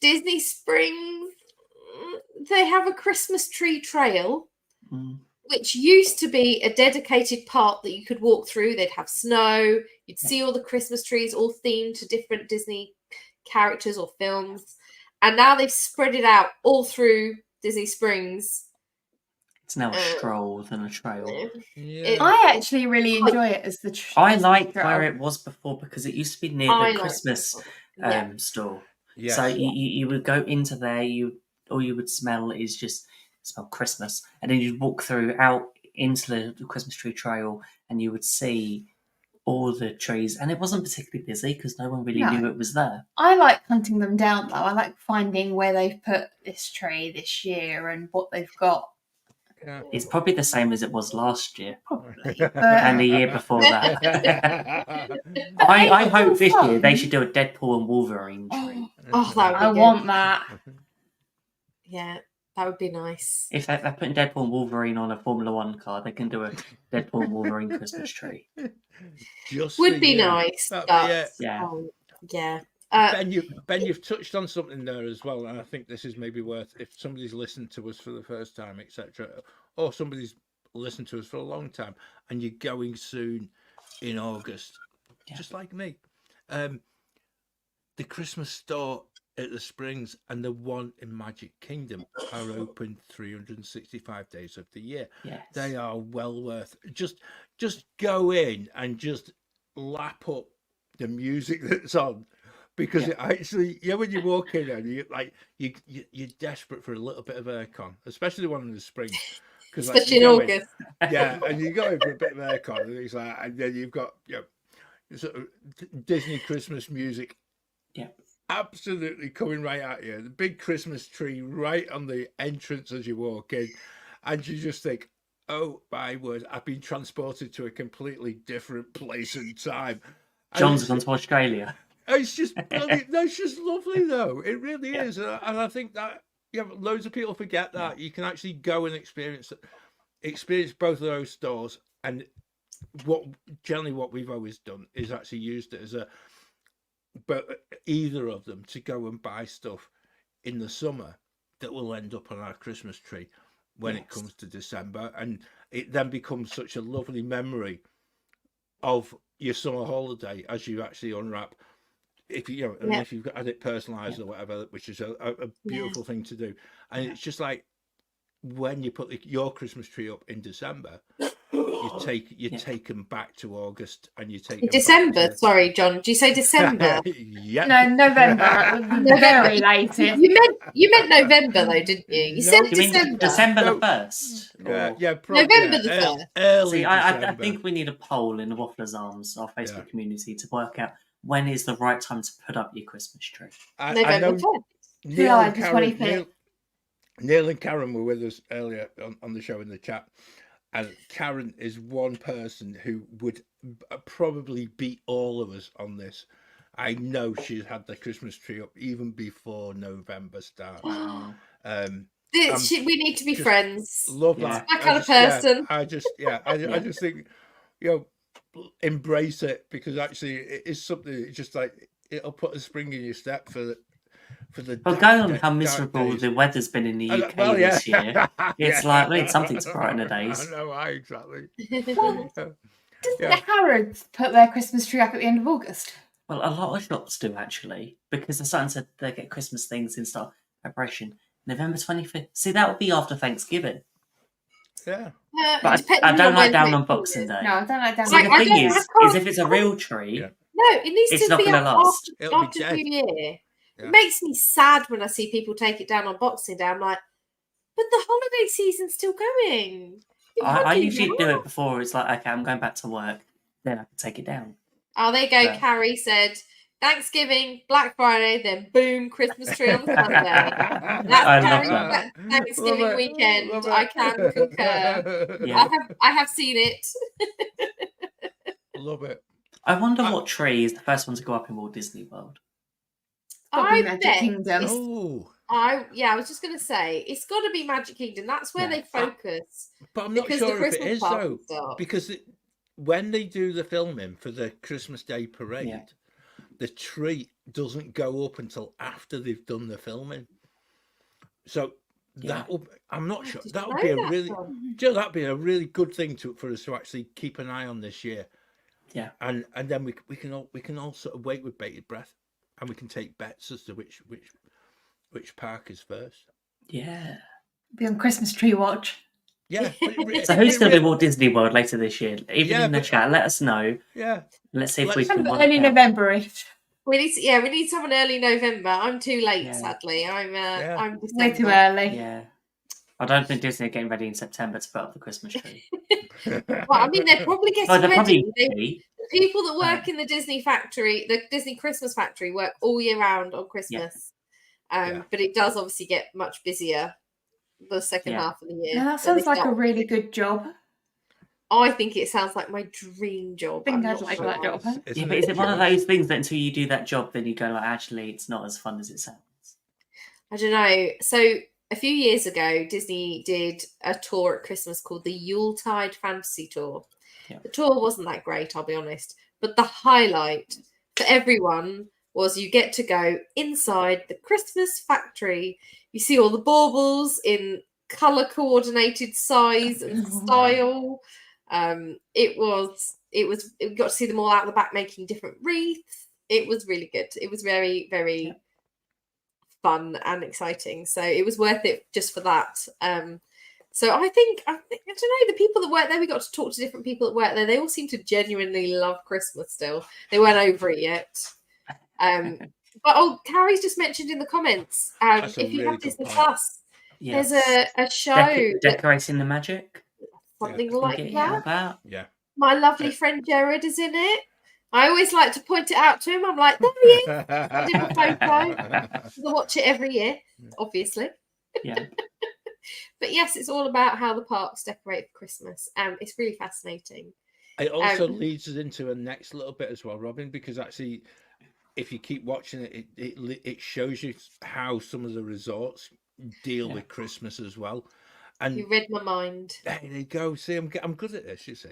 Disney Springs, they have a Christmas tree trail, which used to be a dedicated part that you could walk through. They'd have snow. You'd see all the Christmas trees all themed to different Disney characters or films. And now they've spread it out all through Disney Springs. It's now a stroll than a trail. Yeah. I actually really enjoy it as the. I as the liked trail. where it was before because it used to be near I the like Christmas that one. Yeah. store. Yes. So you would go into there, all you would smell is just smell Christmas, and then you'd walk through out into the Christmas tree trail, and you would see all the trees, and it wasn't particularly busy because no one really No. knew it was there. I like hunting them down though. I like finding where they've put this tree this year and what they've got. Yeah. It's probably the same as it was last year Probably. and the year before that. I hope this year they should do a Deadpool and Wolverine tree. Oh, that would be I good. want that. Yeah, that would be nice. If they're putting Deadpool and Wolverine on a Formula One car, they can do a Deadpool and Wolverine Christmas tree. Just Would for be you. nice. That'd But, be it. Yeah. yeah. Ben, you've touched on something there as well, and I think this is maybe worth, if somebody's listened to us for the first time, etc., or somebody's listened to us for a long time, and you're going soon in August, just like me. The Christmas store at the Springs and the one in Magic Kingdom are open 365 days of the year. Yes. They are well worth. Just go in and just lap up the music that's on. Because it actually, when you walk in and you're desperate for a little bit of aircon, especially the one in the spring. Especially in August. Yeah, and you go in for a bit of aircon, and it's like, and then you've got sort of Disney Christmas music, absolutely coming right at you. The big Christmas tree right on the entrance as you walk in, and you just think, oh my word, I've been transported to a completely different place and time. John's gone to Australia. It's just brilliant. No, it's just lovely, though. It really is, and I think that loads of people forget that you can actually go and experience both of those stores. And what we've always done is actually used it as either of them to go and buy stuff in the summer that will end up on our Christmas tree when it comes to December, and it then becomes such a lovely memory of your summer holiday as you actually unwrap. If if you've had it personalized or whatever, which is a beautiful thing to do, and it's just like when you put your Christmas tree up in December, you take them back to August, and you take December. Sorry, John. Did you say December? Yeah. No, November. Very late. You meant November though, didn't you? You said You mean December. December No. the 1st? November the 1st. Early See, I December. think we need a poll in the Wafflers Arms, our Facebook community, to work out when is the right time to put up your Christmas tree. I November know 10th. July the 25th. Neil and Karen were with us earlier on the show in the chat, and Karen is one person who would probably beat all of us on this. I know she's had the Christmas tree up even before November starts. We need to be friends. Love that. My kind of person. I just think, embrace it, because actually it is something. It's just like it'll put a spring in your step for the. But going on how miserable the weather's been in the UK this year, it's like we need something to brighten the days. I know, exactly. Doesn't the Harrods put their Christmas tree up at the end of August? Well, a lot of shops do actually, because the starting to they get Christmas things in start preparation. November 25th. See, that would be after Thanksgiving. Yeah. But I don't like down on Boxing Day. No, I don't like that. See, the thing is if it's a real tree, No, it needs it's to not be gonna up last. after New Year. Yeah. It makes me sad when I see people take it down on Boxing Day. I'm like, but the holiday season's still going. I usually do it before. It's like, okay, I'm going back to work. Then I can take it down. Oh, there you go. Yeah. Carrie said Thanksgiving, Black Friday, then boom, Christmas tree on Sunday. That's I love Carrie's that. Thanksgiving Love it. weekend. Love it. I can concur. Yeah. I have seen it. Love it. I wonder what tree is the first one to go up in Walt Disney World. Probably I Magic bet Kingdom. Oh, I was just going to say it's got to be Magic Kingdom. That's where Yeah. they focus. but I'm not Because the sure if it Christmas is party though, starts. because when they do the filming for the Christmas Day parade, the tree doesn't go up until after they've done the filming. So that will. I'm not sure. did That you would be know a that, really. John? Joe, that'd be a really good thing for us to actually keep an eye on this year. Yeah. And then we can all sort of wait with bated breath, and we can take bets as to which park is first. Yeah. Be on Christmas tree watch. Yeah. So who's going to be Walt Disney World later this year? Even Yeah, in the but- chat, let us know. Yeah. Let's see if Let's- we Kind can of work early out. November-ish. We need someone early November. I'm too late, Yeah. sadly. I'm Way December. too early. Yeah. I don't think Disney are getting ready in September to put up the Christmas tree. Well, I mean, they're probably getting Well, they're ready. probably The people that work Um, in the Disney factory, the Disney Christmas factory, work all year round on Christmas. Yeah. But it does obviously get much busier the second Yeah. half of the year. Now, that when sounds they like a start- really good job. I think it sounds like my dream job. I think I'm I'd not like sure. that job. yeah, but is it one of those things that until you do that job, then you go like, actually, it's not as fun as it sounds? I don't know. So a few years ago, Disney did a tour at Christmas called the Yuletide Fantasy Tour. Yeah. The tour wasn't that great, I'll be honest. But the highlight for everyone was you get to go inside the Christmas factory. You see all the baubles in colour coordinated size and style. We got to see them all out the back making different wreaths. It was really good. It was very, very Yeah. fun and exciting. So it was worth it just for that. So I don't know, the people that work there, we got to talk to different people that work there. They all seem to genuinely love Christmas still. They weren't over it yet. But Carrie's just mentioned in the comments, That's a if you really have good Disney point. Plus, Yes. there's a show that- Decorating the Magic. something I like think it- that. that. Yeah. My lovely friend Jared is in it. I always like to point it out to him. I'm like, there he is. Send him a photo. I watch it every year, obviously. Yeah. But yes, it's all about how the parks decorate for Christmas. It's really fascinating. It also leads us into a next little bit as well, Robin, because actually, if you keep watching it, it shows you how some of the resorts deal with Christmas as well. And You read my mind. there you go. See, I'm good at this. You see,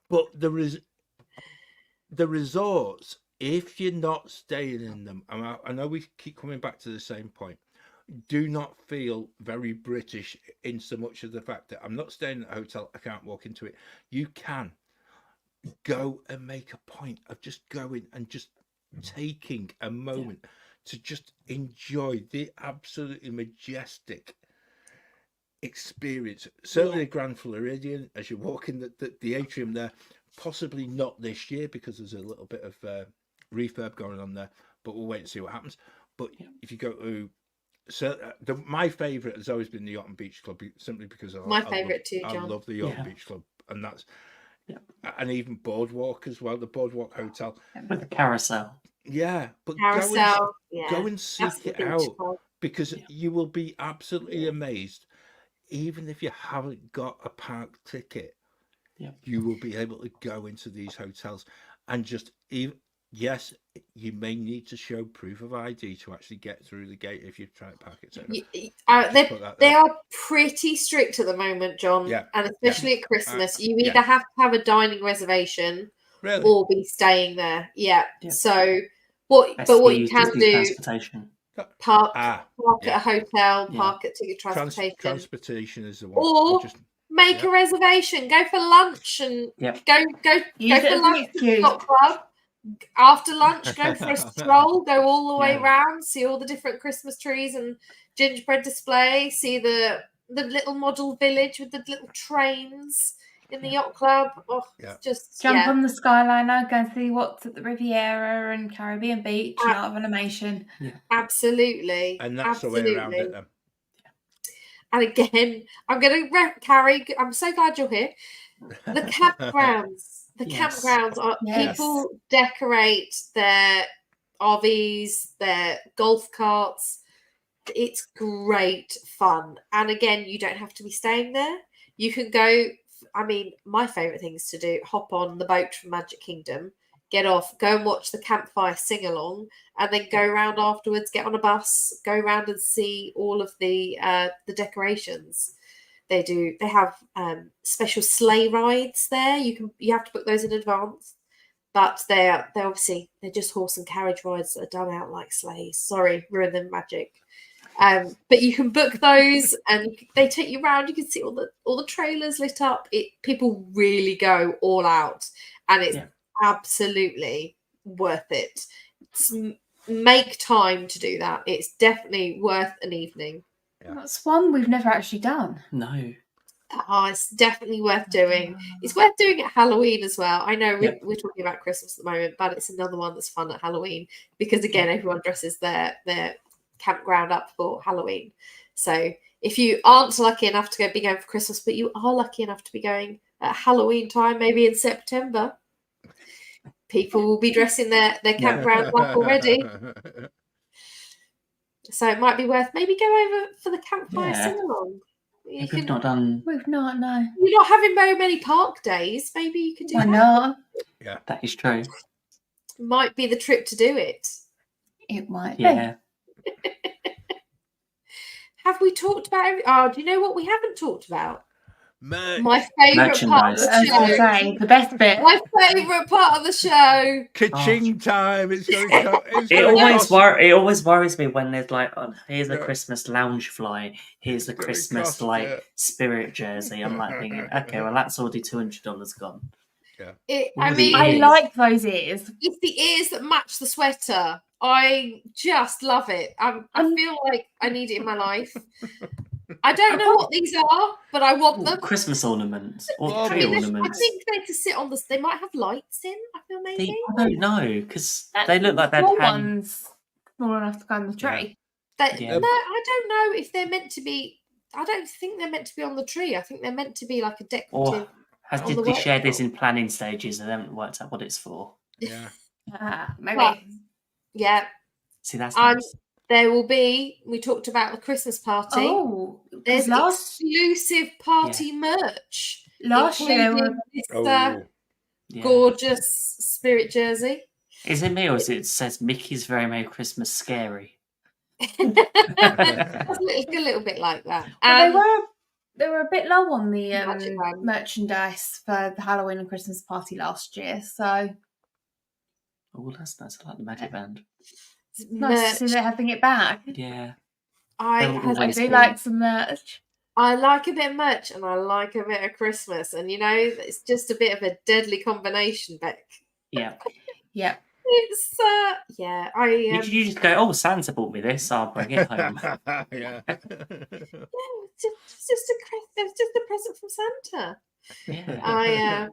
but the resorts, if you're not staying in them, and I know we keep coming back to the same point, do not feel very British in so much of the fact that I'm not staying at a hotel, I can't walk into it. You can go and make a point of just going and just taking a moment to just enjoy the absolutely majestic experience. Certainly the Grand Floridian, as you walk in the atrium there, possibly not this year because there's a little bit of refurb going on there, but we'll wait and see what happens. But if you go to my favourite has always been the Yacht and Beach Club, simply because My favourite too, I John. love the Yacht and Beach Club, and that's and even Boardwalk as well, the Boardwalk Hotel With the carousel. Yeah, but Carousel. go and That's seek the it beach out club. because you will be absolutely amazed. Even if you haven't got a park ticket, you will be able to go into these hotels and just even. Yes, you may need to show proof of ID to actually get through the gate if you try to park it. They are pretty strict at the moment, John. Yeah, And especially at Christmas. You yeah. either have to have a dining reservation Really? or be staying there. Yeah. Yeah. So what you can do, Transportation. park Ah, at a hotel, Yeah. park at ticket transportation. transportation is the one. Or Just make a reservation, go for lunch and Yep. go Use for it as an lunch at the excuse. yacht club. After lunch, go for a stroll, go all the way Yeah. round, see all the different Christmas trees and gingerbread display, see the little model village with the little trains in the yacht club. Oh, Yeah. it's just Jump on the Skyliner, go and see what's at the Riviera and Caribbean Beach and Art of Animation. absolutely, and that's the way around it then. And again, I'm going to Carrie. I'm so glad you're here. The campgrounds. The Yes. campgrounds are Yes. people decorate their RVs, their golf carts. It's great fun. And again, you don't have to be staying there. You can go. I mean, my favourite things to do: hop on the boat from Magic Kingdom, get off, go and watch the campfire sing along, and then go around afterwards. Get on a bus, go around and see all of the decorations. They have special sleigh rides there. You have to book those in advance, but they're just horse and carriage rides that are done out like sleighs. Sorry, ruin the magic. But you can book those, and they take you around. You can see all the trailers lit up. People really go all out, and it's absolutely worth it. Make time to do that. It's definitely worth an evening. Yeah. That's one we've never actually done. No. Oh, it's definitely worth doing. It's worth doing at Halloween as well. I know Yep. we're talking about Christmas at the moment, but it's another one that's fun at Halloween because again, everyone dresses their campground up for Halloween. So if you aren't lucky enough to be going for Christmas, but you are lucky enough to be going at Halloween time, maybe in September, people will be dressing their campgrounds up already. So it might be worth maybe go over for the campfire Yeah. sing-along. If we've not done We've not, no. You're not having very many park days. Maybe you could do Why that. not? that is true. Might be the trip to do it. It might Yeah. Have we talked about do you know what we haven't talked about? Merch. My favourite part of Merchandise. be. I was the going to show. say, the best bit. My favourite part of the show. Ka-ching time. It's going to It always worries me when there's like, oh, here's a Yeah. Christmas lounge fly, here's a It's gonna Christmas cost, like yeah. spirit jersey. I'm like thinking, okay, well that's already $200 gone. I All the mean, I ears. like those ears. it's the ears that match the sweater. I just love it. I feel like I need it in my life. I don't know what these are, but I want them. Christmas ornaments or Well, tree I ornaments. think they could sit on the. They might have lights in. I feel maybe. I don't know because they look like they'd small hang. ones small enough to go on the tree. Yeah. No, I don't know if they're meant to be. I don't think they're meant to be on the tree. I think they're meant to be like a decorative. Or has on the Disney shared this workshop. in planning stages and they haven't worked out what it's for? Yeah. Maybe. But, yeah, See, that's I'm- nice. there will be. We talked about the Christmas party. Oh, There's last exclusive party merch. year there were including this Oh. Yeah. gorgeous spirit jersey. Is it me or is it says Mickey's Very Merry Christmas Scary? It's a little bit like that. But they were a bit low on the Magic band. merchandise for the Halloween and Christmas party last year, so Oh, that's nice. I like the Magic Band. nice to see they're having it back. Yeah. I They're I always do cool. like some merch. I like a bit of merch and I like a bit of Christmas, and you know it's just a bit of a deadly combination, Beck. Yeah. Yep. It's yeah. You just go, oh, Santa bought me this. I'll bring it home. Yeah. It's just a present from Santa. Yeah.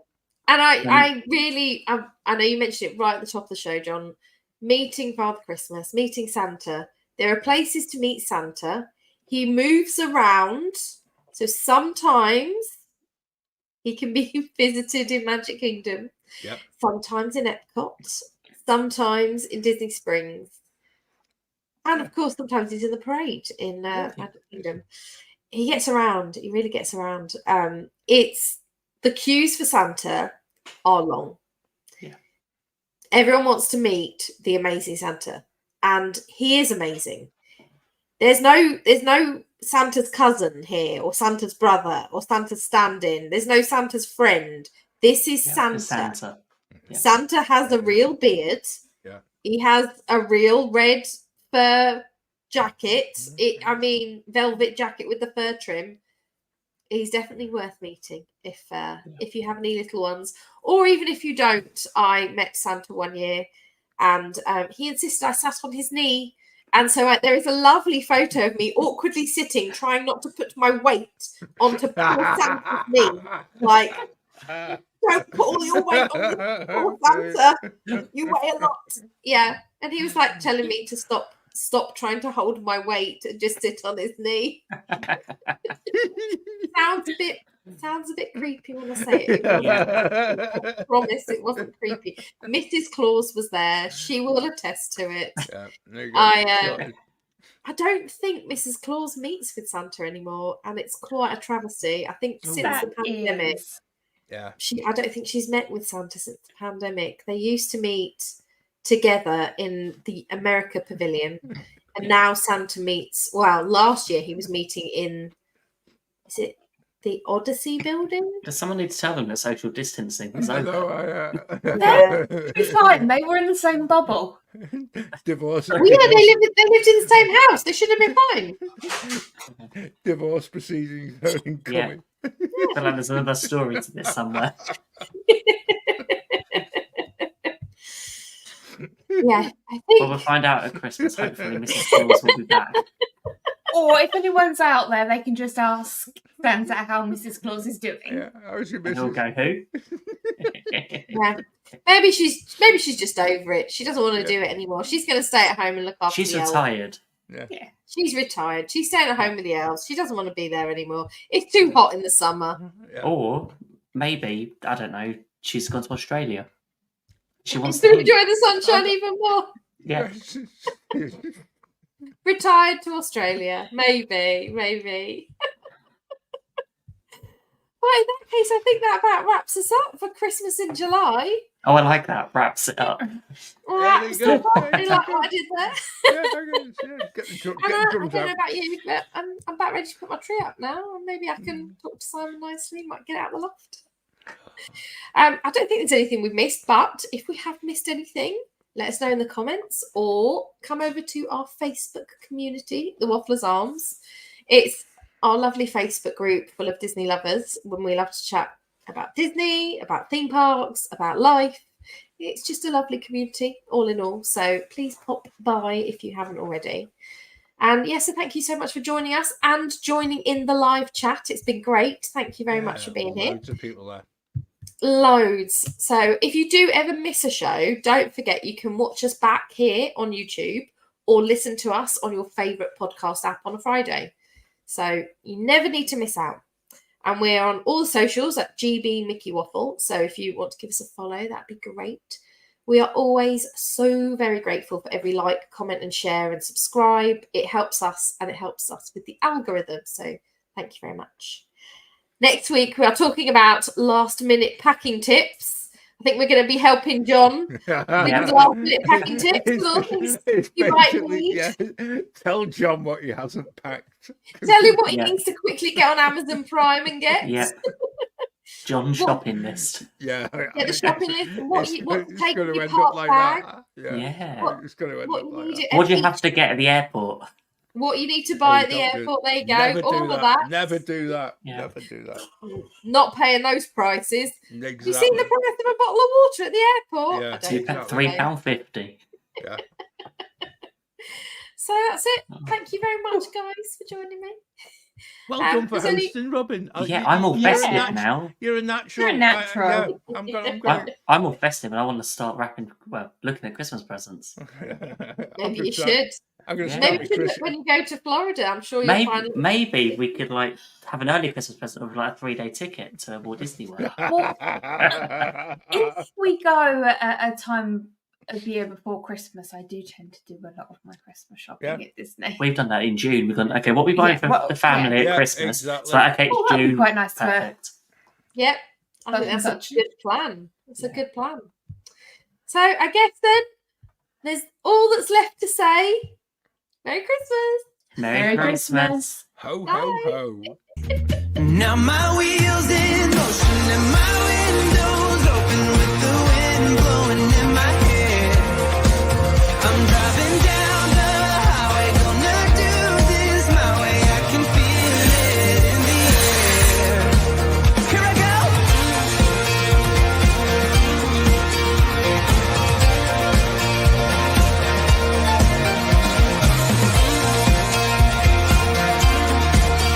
I really, I know you mentioned it right at the top of the show, John. Meeting Father Christmas, meeting Santa. There are places to meet Santa. He moves around, so sometimes he can be visited in Magic Kingdom. Yep. Sometimes in Epcot. Sometimes in Disney Springs. And of course, sometimes he's in the parade in Magic Kingdom. He gets around. He really gets around. It's the queues for Santa are long. Yeah. Everyone wants to meet the amazing Santa, and he is amazing. There's no Santa's cousin here, or Santa's brother, or Santa's stand-in. There's no Santa's friend. This is It's Santa. Yeah. Santa has a real beard. Yeah. He has a real red fur jacket. Velvet jacket with the fur trim. He's definitely worth meeting if you have any little ones, or even if you don't. I met Santa one year, and he insisted I sat on his knee, and so there is a lovely photo of me awkwardly sitting, trying not to put my weight onto poor Santa's knee. Like, don't put all your weight on this poor Santa. You weigh a lot. Yeah, and he was like telling me to stop trying to hold my weight and just sit on his knee. Sounds a bit creepy when I say it. I promise it wasn't creepy. Mrs. Claus was there. She will attest to it. Yeah, there you go. I don't think Mrs. Claus meets with Santa anymore, and it's quite a travesty. I think since the pandemic, Yeah. I don't think she's met with Santa since the pandemic. They used to meet together in the America Pavilion, and now Santa meets. Well, last year he was meeting in. Is it the Odyssey building? Does someone need to tell them that social distancing is over? To be fine, they were in the same bubble. Divorce. Well, yeah, they lived in the same house. They should have been fine. Divorce proceedings are incoming. I feel like there's another story to this somewhere. Yeah, I think. Well, we'll find out at Christmas. Hopefully, Mrs. Claus will be back. Or if anyone's out there, they can just ask glance at how Mrs. Claus is doing. Yeah, how's your And he'll missus? go, who? Yeah. Maybe she's just over it. She doesn't want to do it anymore. She's going to stay at home and look after She's the elves. retired. Yeah. She's retired. She's staying at home with the elves. She doesn't want to be there anymore. It's too hot in the summer. Yeah. Or maybe, I don't know, she's gone to Australia. She wants To to. enjoy the sunshine even more. Yeah. Retired to Australia. Maybe. Well, in that case, I think that about wraps us up for Christmas in July. Oh, I like that. Wraps it up. Wraps go. us up. You like what I did there? Get the And I drums don't know out. about you, but I'm about ready to put my tree up now, and maybe I can talk to Simon nicely. Might get out of the loft. I don't think there's anything we've missed, but if we have missed anything, let us know in the comments or come over to our Facebook community, the Wafflers Arms. It's our lovely Facebook group full of Disney lovers when we love to chat about Disney, about theme parks, about life. It's just a lovely community, all in all. So please pop by if you haven't already. And yes, so thank you so much for joining us and joining in the live chat. It's been great. Thank you very much for being here. Loads of people there. Loads. So if you do ever miss a show, don't forget you can watch us back here on YouTube or listen to us on your favourite podcast app on a Friday. So you never need to miss out. And we're on all the socials at GB Mickey Waffle. So if you want to give us a follow, that'd be great. We are always so very grateful for every like, comment and share and subscribe. It helps us and it helps us with the algorithm. So thank you very much. Next week, we are talking about last minute packing tips. I think we're going to be helping John with his last minute packing tips. And all things It's you might basically, need. yeah. Tell John what he hasn't packed. Tell him what he Yeah. needs to quickly get on Amazon Prime and get. Yeah. John's shopping list. Yeah. Get the shopping list. What to take in going to your end park up like bag. that. Yeah. Yeah. It's going to end What up you like need that. at What do you every- have to get at the airport? What you need to buy Oh, at the don't do- airport. There you go. Never do All of that. Never do that. Yeah. Never do that. Not paying those prices. Exactly. Have you seen the price of a bottle of water at the airport? Yeah. I don't Exactly. know. £3.50. Yeah. So that's it. Thank you very much, guys, for joining me. Well done for there's only- hosting, Robin. Yeah, I'm all you're a festive now. You're a natural. You're a natural. I'm going. I'm all festive and I want to start looking at Christmas presents. Maybe you should. I'm going to Yeah. start Maybe with you should Chris. when you go to Florida. I'm sure you'll find. Maybe we could have an early Christmas present of a 3-day ticket to Walt Disney World. If we go at a time of year before Christmas, I do tend to do a lot of my Christmas shopping at Disney. We've done that in June. We've gone, okay, what are we buying for the family yeah. at Christmas? Exactly. So, okay, Oh, it's that'd be June. quite nice to Perfect. Yep, I think Something that's such. a good plan. It's a good plan. So I guess then there's all that's left to say. Merry Christmas. Merry Christmas. Ho, ho, ho. Now my wheels in motion and my window